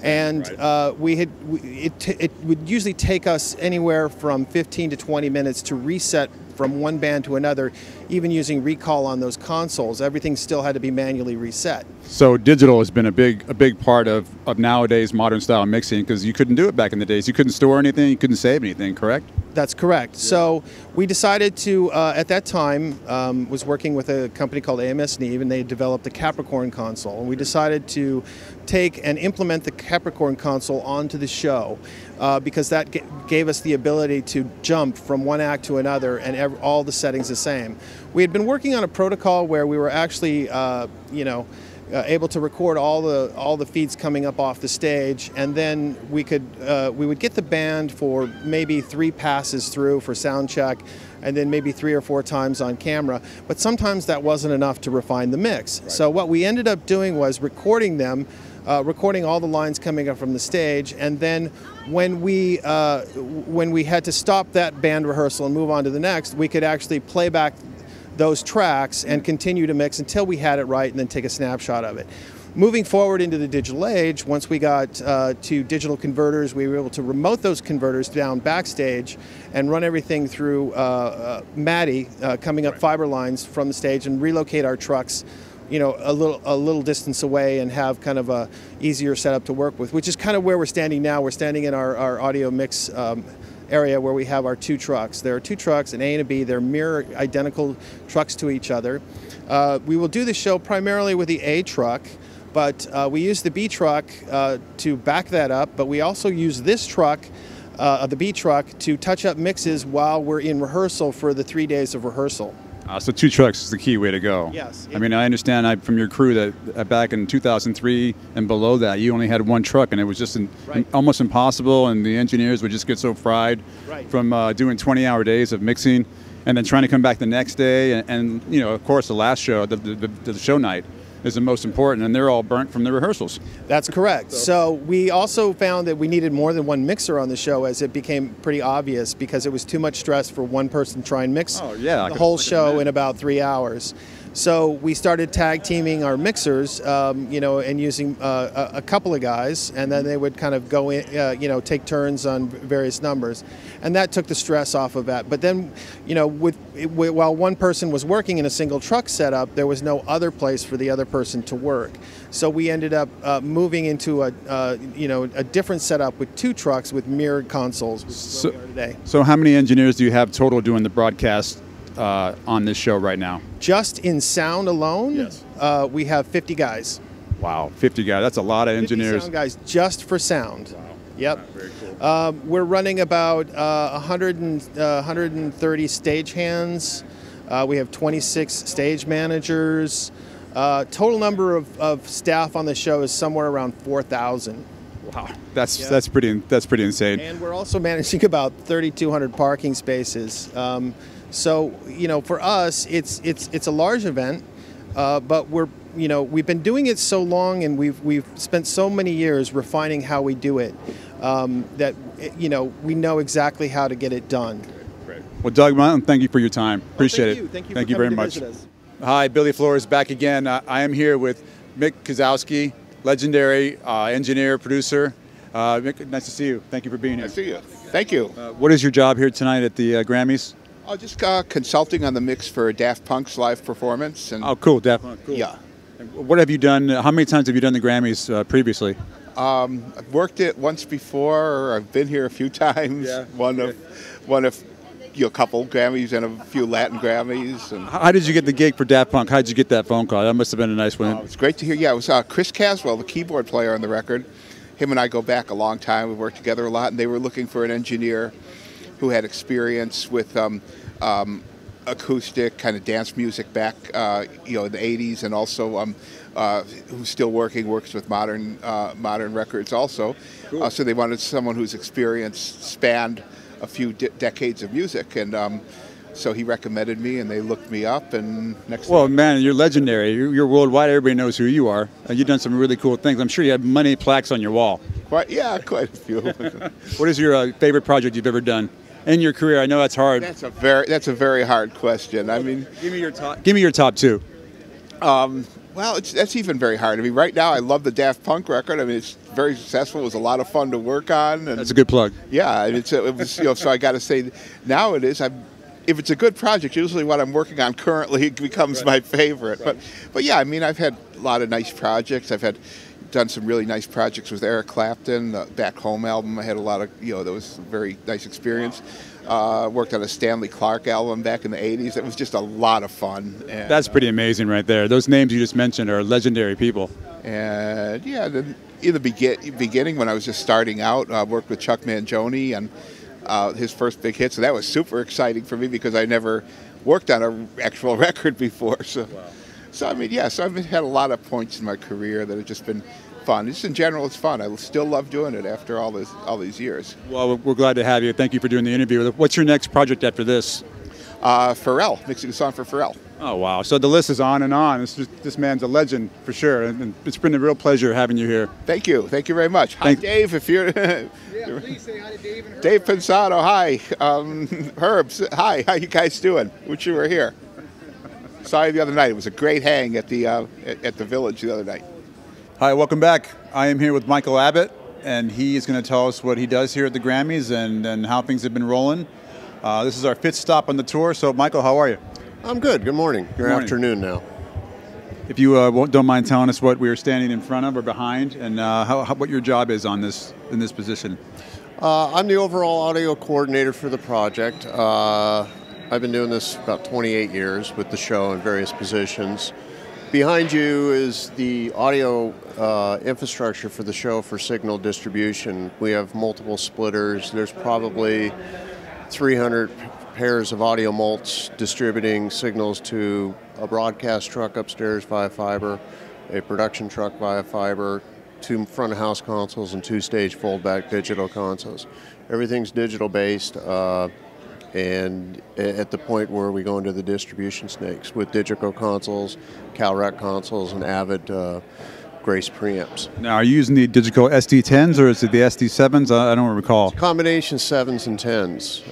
would usually take us anywhere from 15 to 20 minutes to reset from one band to another, even using recall on those consoles. Everything still had to be manually reset. So digital has been a big part of nowadays modern style mixing, because you couldn't do it back in the days. You couldn't store anything, you couldn't save anything, correct? That's correct. Yeah. So we decided to, at that time, was working with a company called AMS Neve, and they developed the Capricorn console. And we decided to take and implement the Capricorn console onto the show because that gave us the ability to jump from one act to another and all the settings the same. We had been working on a protocol where we were actually, able to record all the feeds coming up off the stage, and then we would get the band for maybe 3 passes through for sound check, and then maybe 3 or 4 times on camera. But sometimes that wasn't enough to refine the mix. Right. So what we ended up doing was recording them, recording all the lines coming up from the stage, and then when we had to stop that band rehearsal and move on to the next, we could actually play back those tracks and continue to mix until we had it right, and then take a snapshot of it. Moving forward into the digital age, once we got to digital converters, we were able to remote those converters down backstage and run everything through Maddie, coming up fiber lines from the stage, and relocate our trucks, you know, a little distance away, and have kind of a easier setup to work with, which is kind of where we're standing now. We're standing in our audio mix area where we have our 2 trucks. There are 2 trucks, an A and a B. They're mirror identical trucks to each other. We will do the show primarily with the A truck, but we use the B truck to back that up, but we also use this truck, the B truck, to touch up mixes while we're in rehearsal for the 3 days of rehearsal. So 2 trucks is the key way to go. Yes. I mean, I understand from your crew that back in 2003 and below that, you only had 1 truck, and it was just almost impossible, and the engineers would just get so fried from doing 20-hour days of mixing and then trying to come back the next day. And you know, of course, the last show, the show night, is the most important, and they're all burnt from the rehearsals. That's correct. So we also found that we needed more than 1 mixer on the show, as it became pretty obvious, because it was too much stress for 1 person to try and mix the whole show in about 3 hours. So we started tag teaming our mixers, you know, and using a couple of guys, and then they would kind of go in, you know, take turns on various numbers, and that took the stress off of that. But then, you know, while 1 person was working in a single truck setup, there was no other place for the other person to work. So we ended up moving into you know, a different setup with 2 trucks with mirrored consoles, which is where we are today. So how many engineers do you have total doing the broadcast on this show right now? Just in sound alone, yes. We have 50 guys. Wow, 50 guys. That's a lot of engineers. 50 sound guys just for sound. Wow. Yep. Yeah, very cool. We're running about 130 stagehands. We have 26 stage managers. Total number of staff on the show is somewhere around 4,000. Wow, that's pretty insane. And we're also managing about 3,200 parking spaces. So, you know, for us, it's a large event, but we've been doing it so long, and we've spent so many years refining how we do it, that, you know, we know exactly how to get it done. Great. Well, Doug, thank you for your time. Appreciate it. Thank you for very much. Hi, Billy Flores back again. I am here with Mick Kozowski, legendary engineer, producer. Mick, nice to see you. Thank you for being here. Nice to see you. Thank you. What is your job here tonight at the Grammys? Just consulting on the mix for Daft Punk's live performance. And oh, cool, Daft Punk. Cool. Yeah. And what have you done? How many times have you done the Grammys previously? I've worked it once before. I've been here a few times. Yeah. One of a couple Grammys and a few Latin Grammys. And how did you get the gig for Daft Punk? How did you get that phone call? That must have been a nice one. It's great to hear. Yeah, it was Chris Caswell, the keyboard player on the record. Him and I go back a long time. We worked together a lot, and they were looking for an engineer who had experience with acoustic kind of dance music back, you know, in the '80s, and also who's still works with modern records also. Cool. So they wanted someone whose experience spanned a few decades of music, and so he recommended me, and they looked me up, and next. Well, man, you're legendary. You're worldwide. Everybody knows who you are. You've done some really cool things. I'm sure you have many plaques on your wall. Quite a few. What is your favorite project you've ever done in your career? I know that's hard. That's a very hard question. I mean, give me your top 2. Well, that's even very hard. I mean, right now I love the Daft Punk record. I mean, it's very successful. It was a lot of fun to work on. And that's a good plug. Yeah, and it was, you know, so I got to say, now it is. If it's a good project, usually what I'm working on currently becomes my favorite. Right. But yeah, I mean, I've had a lot of nice projects. I've done some really nice projects with Eric Clapton. The Back Home album, I had a lot of, you know, that was a very nice experience. Worked on a Stanley Clarke album back in the '80s. It was just a lot of fun. And, that's pretty amazing right there. Those names you just mentioned are legendary people. And yeah, in the beginning when I was just starting out, I worked with Chuck Mangione and his first big hit. So that was super exciting for me because I never worked on an actual record before. So, wow. So I mean, yeah, so I've had a lot of points in my career that have just been fun. Just in general, it's fun. I still love doing it after all these years. Well, we're glad to have you. Thank you for doing the interview. What's your next project after this? Pharrell, mixing a song for Pharrell. Oh, wow. So the list is on and on. This man's a legend for sure. And it's been a real pleasure having you here. Thank you. Thank you very much. Hi, Dave, if you're... Yeah, please say hi to Dave and Herb. Dave Pensado, hi. Herb, hi. How you guys doing? Wish you were here. Sorry the other night. It was a great hang at the Village the other night. Hi, welcome back. I am here with Michael Abbott, and he is going to tell us what he does here at the Grammys and how things have been rolling. This is our 5th stop on the tour. So, Michael, how are you? I'm good. Good morning. Good morning. Afternoon now. If you don't mind telling us what we are standing in front of or behind, and what your job is in this position. I'm the overall audio coordinator for the project. I've been doing this about 28 years with the show in various positions. Behind you is the audio infrastructure for the show for signal distribution. We have multiple splitters. There's probably 300 pairs of audio mults distributing signals to a broadcast truck upstairs via fiber, a production truck via fiber, 2 front of house consoles, and 2 stage foldback digital consoles. Everything's digital based, and at the point where we go into the distribution snakes with digital consoles, CalRec consoles, and Avid Grace preamps. Now, are you using the digital SD10s or is it the SD7s? I don't recall. It's a combination 7s and 10s.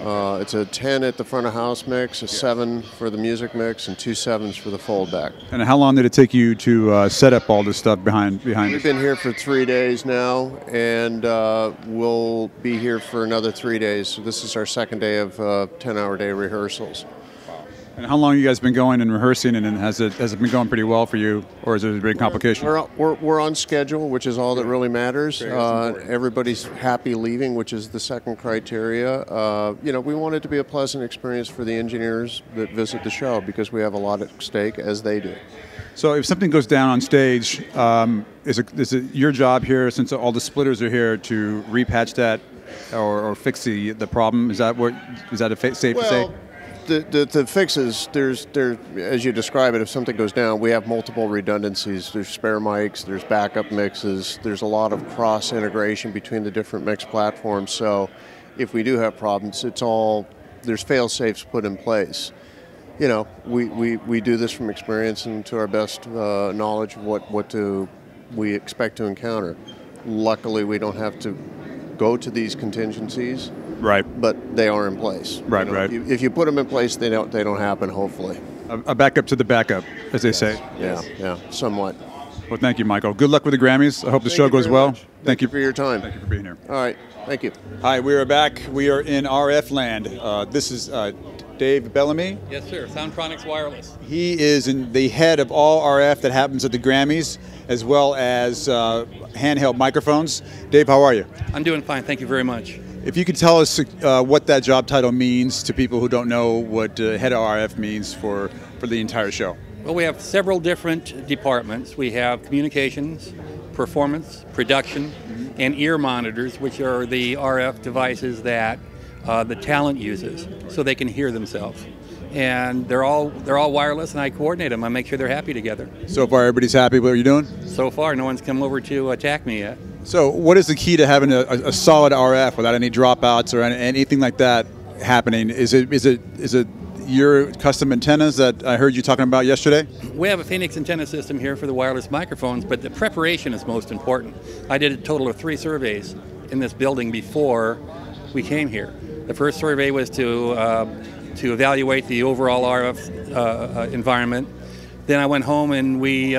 It's a 10 at the front of house mix, a 7 for the music mix, and 2 7s for the foldback. And how long did it take you to set up all this stuff behind We've been here for 3 days now, and we'll be here for another 3 days. So this is our second day of 10-hour day rehearsals. And how long have you guys been going and rehearsing, and has it been going pretty well for you, or is there a big complication? We're on schedule, which is all that really matters. Everybody's happy leaving, which is the second criteria. You know, we want it to be a pleasant experience for the engineers that visit the show because we have a lot at stake, as they do. So if something goes down on stage, is it your job here, since all the splitters are here, to repatch that or fix the problem? Is that safe to say? The fixes, there's as you describe it, if something goes down, we have multiple redundancies. There's spare mics, there's backup mixes, there's a lot of cross integration between the different mix platforms. So if we do have problems, there's fail safes put in place. You know, we do this from experience and to our best knowledge of what we expect to encounter. Luckily, we don't have to go to these contingencies. Right. But they are in place. Right, you know, right. If you put them in place, they don't happen, hopefully. A backup to the backup, as they say. Yeah, somewhat. Well, thank you, Michael. Good luck with the Grammys. I hope the show goes well. Thank you for your time. Thank you for being here. All right, thank you. Hi, we are back. We are in RF land. This is Dave Bellamy. Yes, sir. Soundtronics Wireless. He is the head of all RF that happens at the Grammys, as well as handheld microphones. Dave, how are you? I'm doing fine. Thank you very much. If you could tell us what that job title means to people who don't know what head of RF means for the entire show. Well, we have several different departments. We have communications, performance, production, and ear monitors, which are the RF devices that the talent uses so they can hear themselves. And they're all wireless, and I coordinate them. I make sure they're happy together. So far, everybody's happy with what you're doing? So far, no one's come over to attack me yet. So what is the key to having a solid RF without any dropouts or anything like that happening? Is it your custom antennas that I heard you talking about yesterday? We have a Phoenix antenna system here for the wireless microphones, but the preparation is most important. I did a total of 3 surveys in this building before we came here. The first survey was to evaluate the overall RF environment. Then I went home and we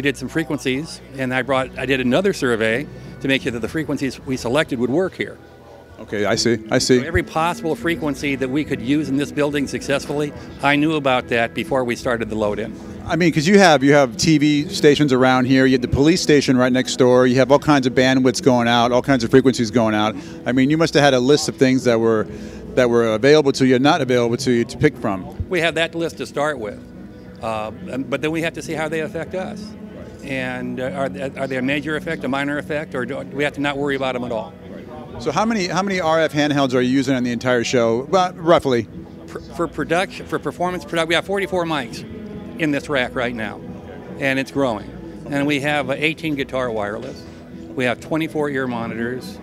did some frequencies, and I did another survey to make sure that the frequencies we selected would work here. Okay, I see. So every possible frequency that we could use in this building successfully, I knew about that before we started the load-in. I mean, because you have TV stations around here, you have the police station right next door, you have all kinds of bandwidths going out, all kinds of frequencies going out. I mean, you must have had a list of things that were available to you and not available to you to pick from. We have that list to start with, but then we have to see how they affect us. And are they a major effect, a minor effect, or do we have to not worry about them at all? So how many RF handhelds are you using on the entire show, well, roughly? For production, for performance production, we have 44 mics in this rack right now, and it's growing. And we have 18 guitar wireless. We have 24 ear monitors.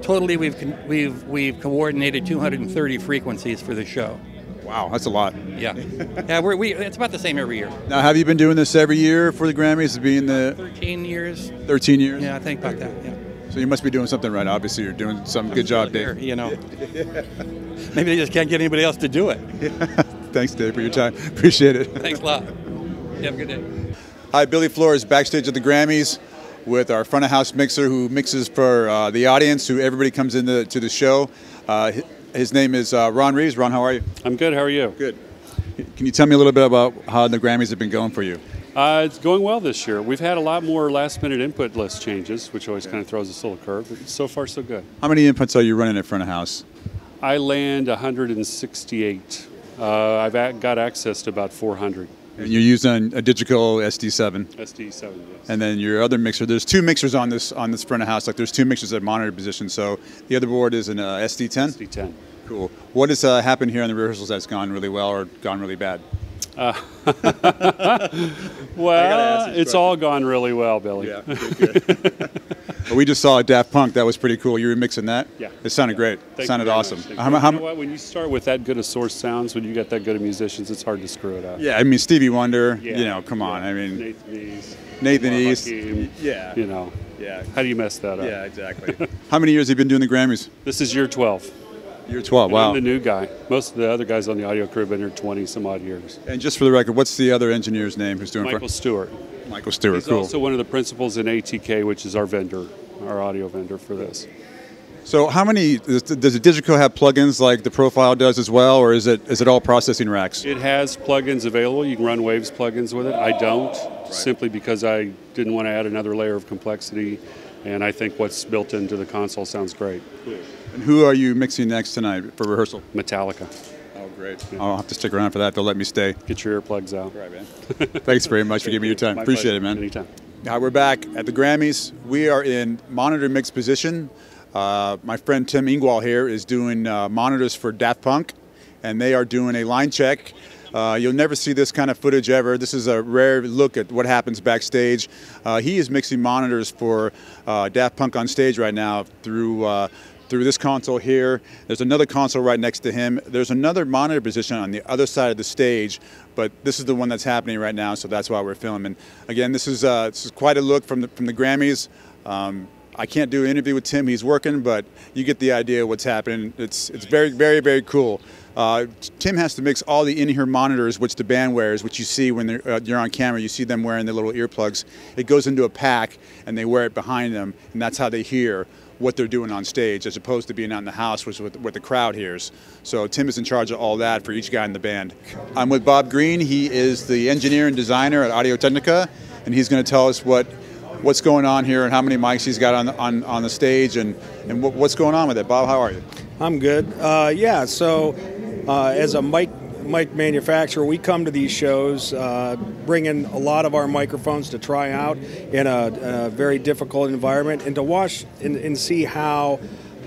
Totally, we've coordinated 230 frequencies for the show. Wow, that's a lot. Yeah, it's about the same every year. Now, have you been doing this every year for the Grammys? Being 13 years. 13 years. Yeah, I think about that. Yeah. So you must be doing something right. Obviously, you're doing some good job, Dave. You know, maybe they just can't get anybody else to do it. Thanks, Dave, for your time. Appreciate it. Thanks a lot. You have a good day. Hi, Billy Flores, backstage at the Grammys with our front of house mixer who mixes for the audience, who everybody comes into the show. His name is Ron Reeves. Ron, how are you? I'm good. How are you? Good. Can you tell me a little bit about how the Grammys have been going for you? It's going well this year. We've had a lot more last-minute input list changes, which always kind of throws us a little curve. But so far, so good. How many inputs are you running at front of house? I land 168. I've got access to about 400. And you're using a digital SD7. SD7, yes. And then your other mixer. There's 2 mixers on this front of house. Like there's 2 mixers at monitor position. So the other board is an SD10. SD10. Cool. Cool. What has happened here in the rehearsals that's gone really well or gone really bad? Well, it's all gone really well, Billy. Yeah, good. Well, we just saw a Daft Punk. That was pretty cool. You were mixing that? Yeah. It sounded great. It sounded awesome. You know what? When you start with that good of source sounds, when you get that good of musicians, it's hard to screw it up. Yeah, I mean, Stevie Wonder, Yeah. you know, come on. I mean, Nathan East. Hakeem, Yeah. You know. Yeah. How do you mess that up? Yeah, exactly. How many years have you been doing the Grammys? This is year 12. Year 12, And wow. I'm the new guy. Most of the other guys on the audio crew have been here 20 some odd years. And just for the record, what's the other engineer's name who's doing Michael Stewart. Michael Stewart, He's cool. also one of the principals in ATK, which is our vendor, our audio vendor for this. So how many, does the Digico have plugins like the Profile does as well, or is it all processing racks? It has plugins available. You can run Waves plugins with it. I don't, simply because I didn't want to add another layer of complexity, and I think what's built into the console sounds great. And who are you mixing next tonight for rehearsal? Metallica. Oh, great. I'll have to stick around for that. They'll let me stay. Get your earplugs out. Right, man. Thanks very much for giving me your time. My Appreciate pleasure. it, man. Anytime. Now we're back at the Grammys. We are in monitor mix position. My friend Tim Ingwall here is doing monitors for Daft Punk, and they are doing a line check. You'll never see this kind of footage ever. This is a rare look at what happens backstage. He is mixing monitors for Daft Punk on stage right now through this console here. There's another console right next to him. There's another monitor position on the other side of the stage, but this is the one that's happening right now, so that's why we're filming. Again, this is quite a look from the Grammys. I can't do an interview with Tim, he's working, but you get the idea of what's happening. It's very, very, very cool. Tim has to mix all the in-ear monitors, which the band wears, which you see when you're on camera. You see them wearing the little earplugs. It goes into a pack, and they wear it behind them, and that's how they hear what they're doing on stage, as opposed to being out in the house, which is what the crowd hears. So Tim is in charge of all that for each guy in the band. I'm with Bob Green. He is the engineer and designer at Audio Technica, and he's going to tell us what's going on here and how many mics he's got on the stage and what's going on with it. Bob, how are you? I'm good. Yeah, so as a mic manufacturer, we come to these shows, bring in a lot of our microphones to try out in a very difficult environment, and to watch and see how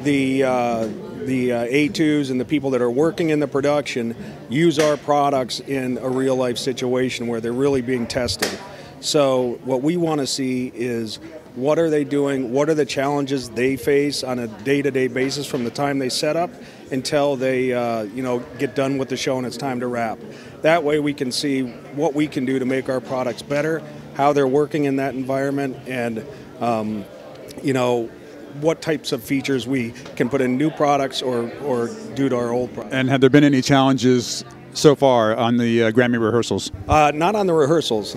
the A2s and the people that are working in the production use our products in a real life situation where they're really being tested. So what we want to see is what are they doing, what are the challenges they face on a day-to-day basis from the time they set up until they get done with the show and it's time to wrap. That way we can see what we can do to make our products better, how they're working in that environment, and what types of features we can put in new products or do to our old products. And have there been any challenges so far on the Grammy rehearsals? Not on the rehearsals.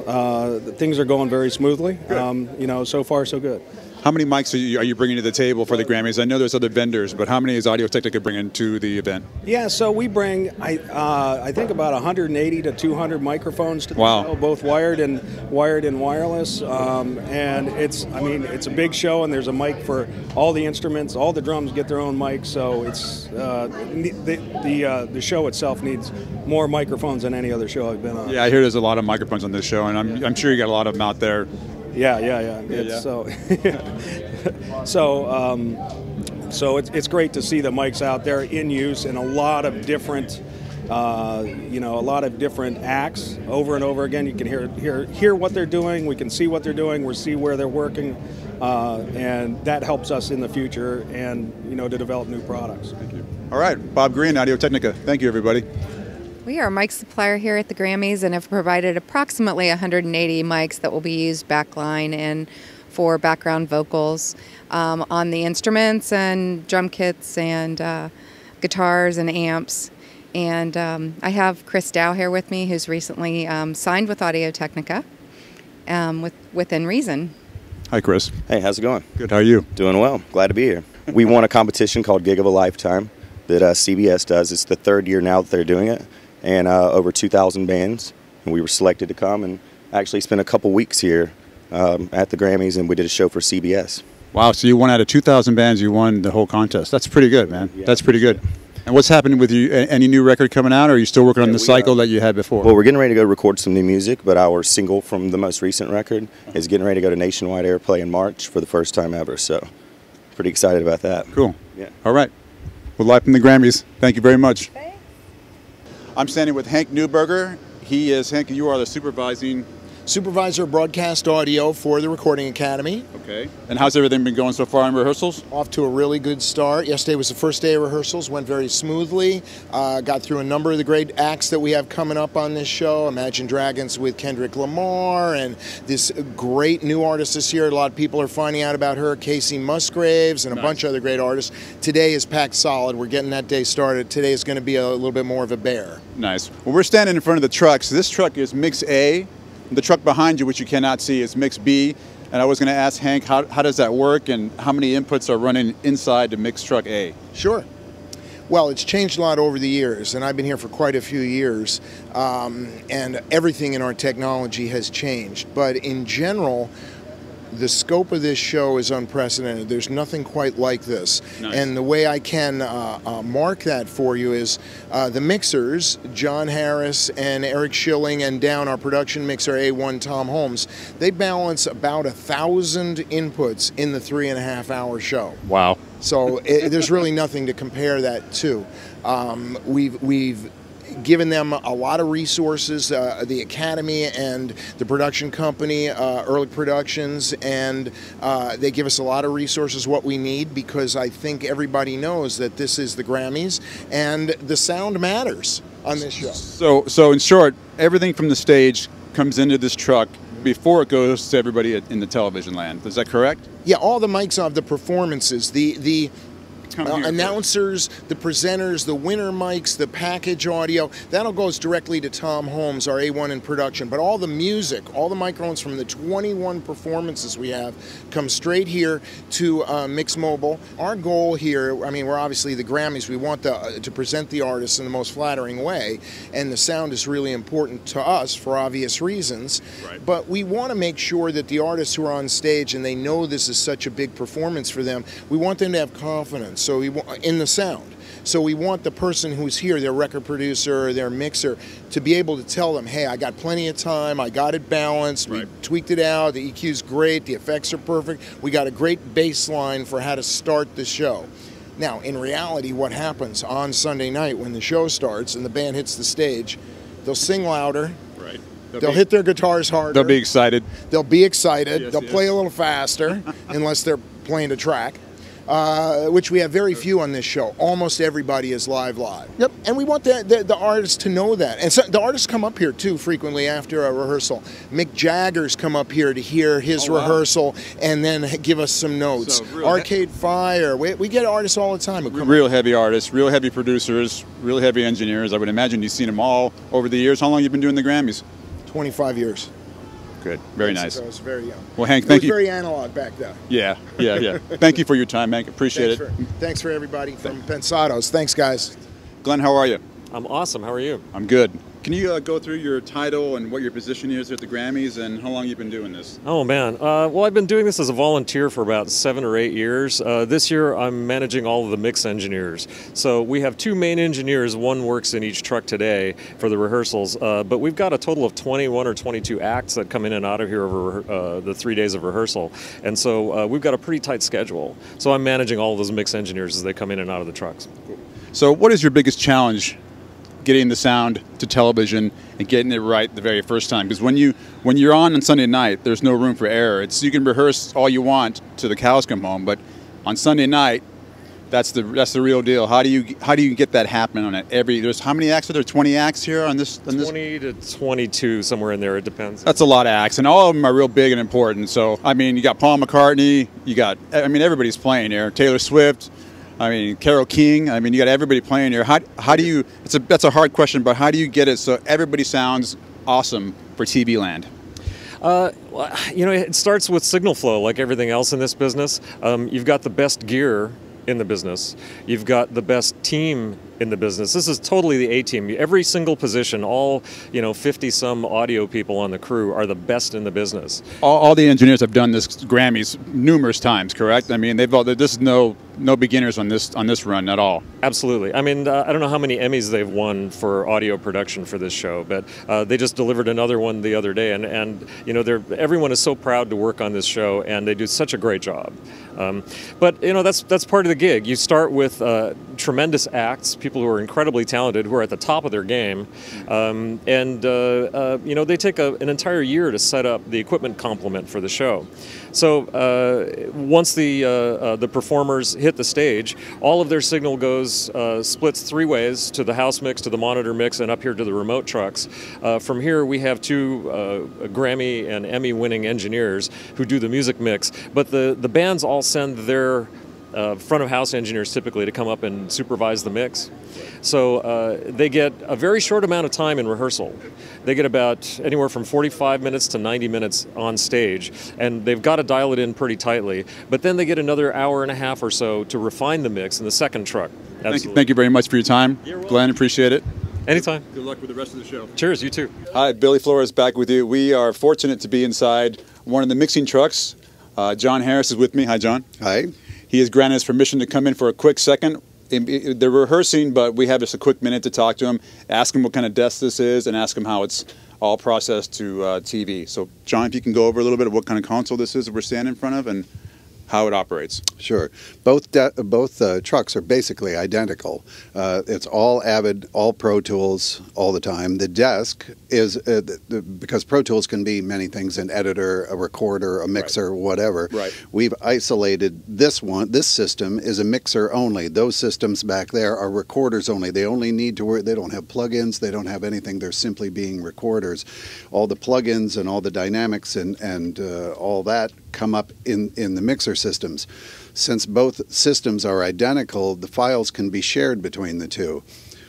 Things are going very smoothly. So far so good. How many mics are you bringing to the table for the Grammys? I know there's other vendors, but how many is Audio Technica bringing to the event? Yeah, so we bring, I think, about 180 to 200 microphones to the show, both wired and wireless. And it's a big show, and there's a mic for all the instruments. All the drums get their own mic, so it's the show itself needs more microphones than any other show I've been on. Yeah, I hear there's a lot of microphones on this show, and I'm sure you got a lot of them out there. Yeah. So it's great to see the mics out there in use in a lot of different, acts over and over again. You can hear what they're doing. We can see what they're doing. We see where they're working, and that helps us in the future and to develop new products. Thank you. All right, Bob Green, Audio Technica. Thank you, everybody. We are a mic supplier here at the Grammys and have provided approximately 180 mics that will be used backline and for background vocals on the instruments and drum kits and guitars and amps. And I have Chris Dow here with me, who's recently signed with Audio Technica within reason. Hi, Chris. Hey, how's it going? Good. How are you? Doing well. Glad to be here. We won a competition called Gig of a Lifetime that CBS does. It's the third year now that they're doing it. And over 2,000 bands, and we were selected to come and actually spent a couple weeks here at the Grammys, and we did a show for CBS. Wow, so you won out of 2,000 bands, you won the whole contest. That's pretty good, man. Yeah, that's pretty good. And what's happening with you? Any new record coming out, or are you still working on the cycle that you had before? Well, we're getting ready to go record some new music, but our single from the most recent record is getting ready to go to nationwide airplay in March for the first time ever, so pretty excited about that. Cool. Yeah. All right. Well, live from the Grammys. Thank you very much. Thanks. I'm standing with Hank Newberger. He is, Hank, you are the Supervisor of Broadcast Audio for the Recording Academy. Okay. And how's everything been going so far in rehearsals? Off to a really good start. Yesterday was the first day of rehearsals, went very smoothly. Got through a number of the great acts that we have coming up on this show. Imagine Dragons with Kendrick Lamar, and this great new artist this year. A lot of people are finding out about her, Casey Musgraves, and a bunch of other great artists. Today is packed solid. We're getting that day started. Today is going to be a little bit more of a bear. Nice. Well, we're standing in front of the trucks. This truck is Mix A. The truck behind you, which you cannot see, is Mix B. And I was going to ask Hank, how does that work and how many inputs are running inside the Mix Truck A? Sure. Well, it's changed a lot over the years, and I've been here for quite a few years, and everything in our technology has changed. But in general, the scope of this show is unprecedented. There's nothing quite like this. Nice. And the way I can mark that for you is the mixers, John Harris and Eric Schilling, and down our production mixer A1, Tom Holmes, they balance about 1,000 inputs in the 3.5-hour show. Wow. So there's really nothing to compare that to. We've given them a lot of resources, the Academy and the production company, Early Productions, and they give us a lot of resources, what we need, because I think everybody knows that this is the Grammys and the sound matters on this show. So in short, everything from the stage comes into this truck before it goes to everybody in the television land. Is that correct? Yeah, all the mics of the performances, the announcers, the presenters, the winner mics, the package audio, that all goes directly to Tom Holmes, our A1 in production. But all the music, all the microphones from the 21 performances we have come straight here to Mix Mobile. Our goal here, I mean, we're obviously the Grammys. We want to present the artists in the most flattering way, and the sound is really important to us for obvious reasons. Right. But we want to make sure that the artists who are on stage, and they know this is such a big performance for them, we want them to have confidence. So in the sound. So we want the person who's here, their record producer, their mixer, to be able to tell them, hey, I got plenty of time, I got it balanced, we tweaked it out, the EQ's great, the effects are perfect, we got a great baseline for how to start the show. Now, in reality, what happens on Sunday night when the show starts and the band hits the stage, they'll sing louder, they'll hit their guitars harder. They'll be excited. They'll be excited. Yes, they'll play a little faster, unless they're playing a track. Which we have very few on this show. Almost everybody is live. Yep, and we want the artists to know that. And so the artists come up here, too, frequently after a rehearsal. Mick Jagger's come up here to hear his rehearsal and then give us some notes. So Arcade Fire, we get artists all the time who come real heavy artists, real heavy producers, real heavy engineers. I would imagine you've seen them all over the years. How long have you been doing the Grammys? 25 years. Good. Very nice. I was very young. Well, Hank, thank you. It was very analog back then. Yeah. Thank you for your time, Hank. Appreciate it. Thanks for everybody from Pensado's. Thanks, guys. Glenn, how are you? I'm awesome. How are you? I'm good. Can you go through your title and what your position is at the Grammys and how long you've been doing this? Oh, man. Well, I've been doing this as a volunteer for about 7 or 8 years. This year, I'm managing all of the mix engineers. So we have 2 main engineers. One works in each truck today for the rehearsals. But we've got a total of 21 or 22 acts that come in and out of here over the 3 days of rehearsal. And so we've got a pretty tight schedule. So I'm managing all of those mix engineers as they come in and out of the trucks. Cool. So what is your biggest challenge getting the sound to television and getting it right the very first time? Because when you're on Sunday night, there's no room for error. You can rehearse all you want till the cows come home, but on Sunday night, that's the real deal. How do you get that happening on it? There's how many acts are there? 20 acts here on this? 20 to 22, somewhere in there. It depends. That's a lot of acts, and all of them are real big and important. So I mean, you got Paul McCartney, everybody's playing here. Taylor Swift. Carole King. You got everybody playing here. How do you? That's a hard question, but how do you get it so everybody sounds awesome for TV land? It starts with signal flow, like everything else in this business. You've got the best gear in the business. You've got the best team in the business. This is totally the A-team. Every single position, all 50-some audio people on the crew are the best in the business. All the engineers have done this Grammys numerous times, correct? This is no no beginners on this run at all. Absolutely. I mean, I don't know how many Emmys they've won for audio production for this show, but they just delivered another one the other day, and you know, everyone is so proud to work on this show, and they do such a great job. But you know, that's part of the gig. You start with tremendous acts, people who are incredibly talented, who are at the top of their game, and you know, they take an entire year to set up the equipment complement for the show. So once the performers hit the stage, all of their signal goes splits 3 ways: to the house mix, to the monitor mix, and up here to the remote trucks. From here, we have 2 Grammy and Emmy-winning engineers who do the music mix, but the bands all send their front of house engineers typically to come up and supervise the mix. So they get a very short amount of time in rehearsal. They get about anywhere from 45 minutes to 90 minutes on stage, and they've got to dial it in pretty tightly. But then they get another hour and a half or so to refine the mix in the second truck. Thank you very much for your time, Glenn. Appreciate it. Anytime. Good luck with the rest of the show. Cheers, you too. Hi, Billy Flores back with you. We are fortunate to be inside one of the mixing trucks. John Harris is with me. Hi, John. Hi. He has granted us permission to come in for a quick second. They're rehearsing, but we have just a quick minute to talk to him, ask him what kind of desk this is, and ask him how it's all processed to TV. So, John, if you can go over a little bit of what kind of console this is that we're standing in front of and how it operates. Sure. Both trucks are basically identical. It's all Avid, all Pro Tools, all the time. The desk is, because Pro Tools can be many things, an editor, a recorder, a mixer, whatever. Right. We've isolated this one. This system is a mixer only. Those systems back there are recorders only. They only need to work. They don't have plugins. They don't have anything. They're simply being recorders. All the plugins and all the dynamics and all that come up in the mixer systems. Since both systems are identical, the files can be shared between the two.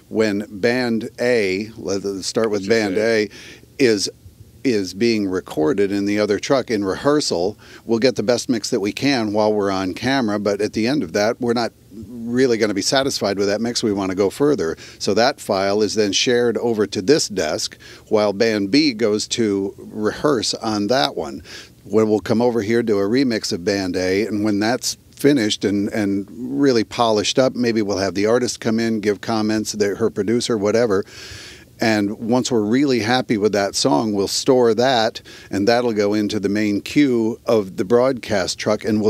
When band A, let's start with band A, is being recorded in the other truck in rehearsal, we'll get the best mix that we can while we're on camera, but at the end of that, we're not really going to be satisfied with that mix. We want to go further. So that file is then shared over to this desk while band B goes to rehearse on that one. When we'll come over here, do a remix of band A, and when that's finished and really polished up, maybe we'll have the artist come in, give comments, her producer, whatever. And once we're really happy with that song, we'll store that, and that'll go into the main queue of the broadcast truck, and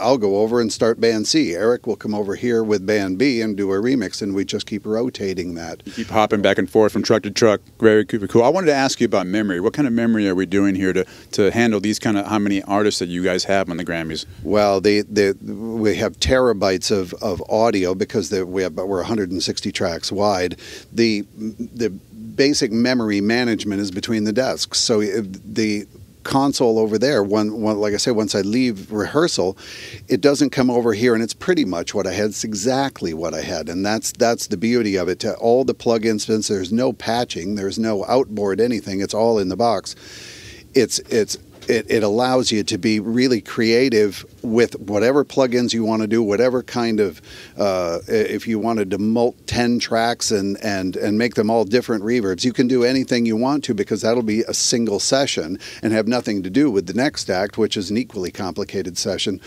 I'll go over and start band C. Eric will come over here with band B and do a remix, and we just keep rotating that. You keep hopping back and forth from truck to truck. Very cool. I wanted to ask you about memory. What kind of memory are we doing here to handle these kind of, how many artists that you guys have on the Grammys? Well, we have terabytes of audio because we're 160 tracks wide. The basic memory management is between the desks. So the console over there, like I say, once I leave rehearsal, it doesn't come over here, and it's pretty much what I had. It's exactly what I had, and that's the beauty of it. To all the plug-ins, there's no patching, there's no outboard anything. It's all in the box. It allows you to be really creative with whatever plugins you want to do, whatever kind of, if you wanted to mult 10 tracks and make them all different reverbs, you can do anything you want to, because that'll be a single session and have nothing to do with the next act, which is an equally complicated session.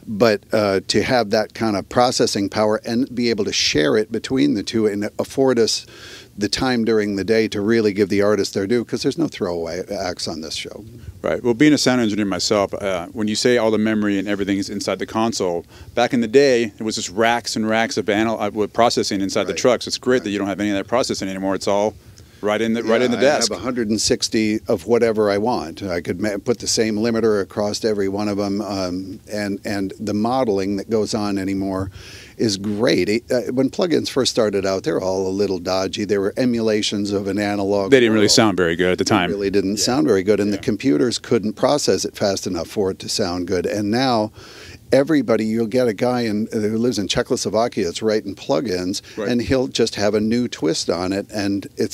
But to have that kind of processing power and be able to share it between the two and afford us the time during the day to really give the artist their due, because there's no throwaway acts on this show. Right. Well, being a sound engineer myself, when you say all the memory and everything is inside the console, back in the day, it was just racks and racks of processing inside the trucks. It's great that you don't have any of that processing anymore. It's all right in the desk. I have 160 of whatever I want. I could put the same limiter across every one of them, and the modeling that goes on anymore is great. When plugins first started out, they were all a little dodgy. They were emulations of an analog. They didn't really sound very good at the time. They really didn't sound very good, and the computers couldn't process it fast enough for it to sound good. And now, everybody, you'll get a guy who lives in Czechoslovakia that's writing plugins, and he'll just have a new twist on it, and it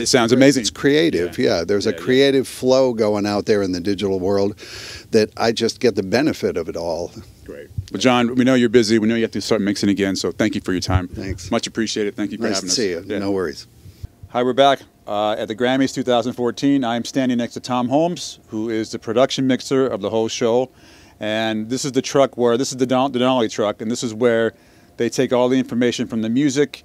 sounds amazing. It's creative, There's a creative flow going out there in the digital world that I just get the benefit of it all. Great. Well, John, we know you're busy. We know you have to start mixing again, so thank you for your time. Thanks. Much appreciated. Thank you for having us. Nice to see you. Yeah. No worries. Hi, we're back at the Grammys 2014. I'm standing next to Tom Holmes, who is the production mixer of the whole show. And this is the truck where, this is the Denali truck, and this is where they take all the information from the music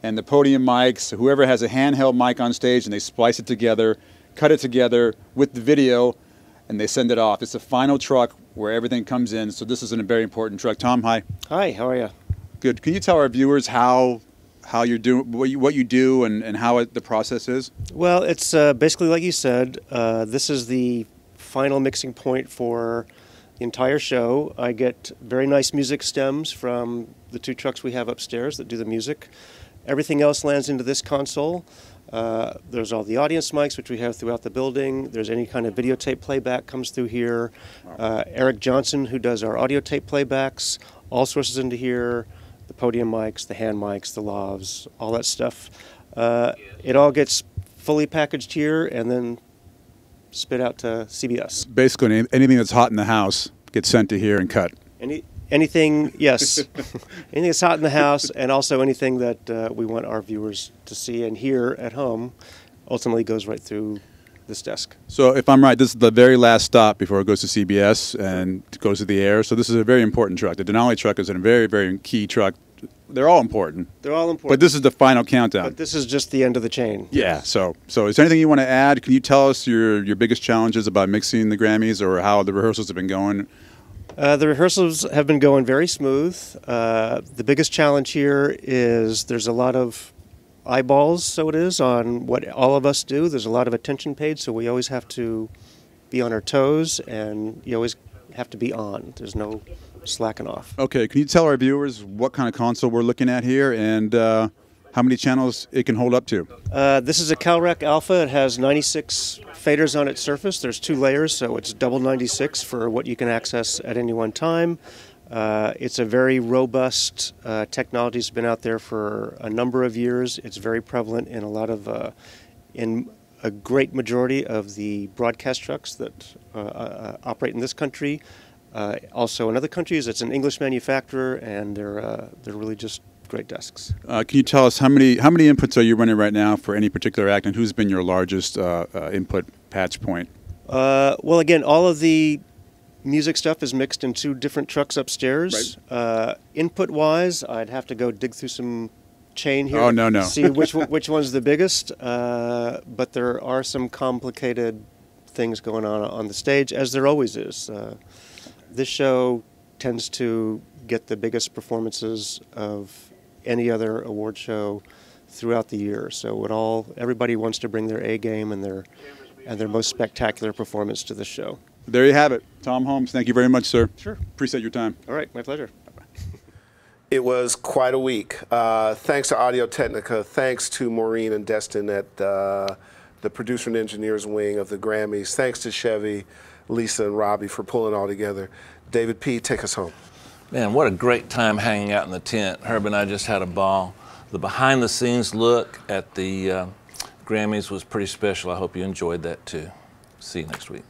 and the podium mics, whoever has a handheld mic on stage, and they splice it together, cut it together with the video, and they send it off. It's the final truck where everything comes in, so this is a very important truck. Tom, hi. Hi, how are you? Good. Can you tell our viewers how you're doing, what you do, and how the process is? Well, it's basically like you said. This is the final mixing point for the entire show. I get very nice music stems from the two trucks we have upstairs that do the music. Everything else lands into this console. There's all the audience mics, which we have throughout the building. There's any kind of videotape playback comes through here. Eric Johnson, who does our audio tape playbacks, all sources into here. The podium mics, the hand mics, the lavs, all that stuff. It all gets fully packaged here and then spit out to CBS. Basically, anything that's hot in the house gets sent to here and cut. Anything, yes. Anything that's hot in the house, and also anything that we want our viewers to see and hear at home ultimately goes right through this desk. So if I'm right, this is the very last stop before it goes to CBS and goes to the air. So this is a very important truck. The Denali truck is a very, very key truck. They're all important. They're all important. But this is the final countdown. But this is just the end of the chain. Yeah. So is there anything you want to add? Can you tell us your biggest challenges about mixing the Grammys, or how the rehearsals have been going? The rehearsals have been going very smooth. The biggest challenge here is there's a lot of eyeballs, so it is, on what all of us do. There's a lot of attention paid, so we always have to be on our toes, and you always have to be on. There's no slacking off. Okay, can you tell our viewers what kind of console we're looking at here, and how many channels it can hold up to? This is a CalRec Alpha. It has 96 faders on its surface. There's 2 layers, so it's double 96 for what you can access at any one time. It's a very robust technology. It's been out there for a number of years. It's very prevalent in a lot of, in a great majority of the broadcast trucks that operate in this country. Also in other countries, it's an English manufacturer, and they're really just great desks. Can you tell us how many inputs are you running right now for any particular act, and who's been your largest input patch point? Well, again, all of the music stuff is mixed in 2 different trucks upstairs. Right. Input-wise, I'd have to go dig through some chain here. Oh, no. To see which one's the biggest. But there are some complicated things going on the stage, as there always is. This show tends to get the biggest performances of any other award show throughout the year. So everybody wants to bring their A game and their most spectacular performance to the show. There you have it. Tom Holmes, thank you very much, sir. Sure. Appreciate your time. All right, my pleasure. It was quite a week. Thanks to Audio Technica. Thanks to Maureen and Destin at the producer and engineers wing of the Grammys. Thanks to Chevy, Lisa, and Robbie for pulling it all together. David P., take us home. Man, what a great time hanging out in the tent. Herb and I just had a ball. The behind-the-scenes look at the Grammys was pretty special. I hope you enjoyed that, too. See you next week.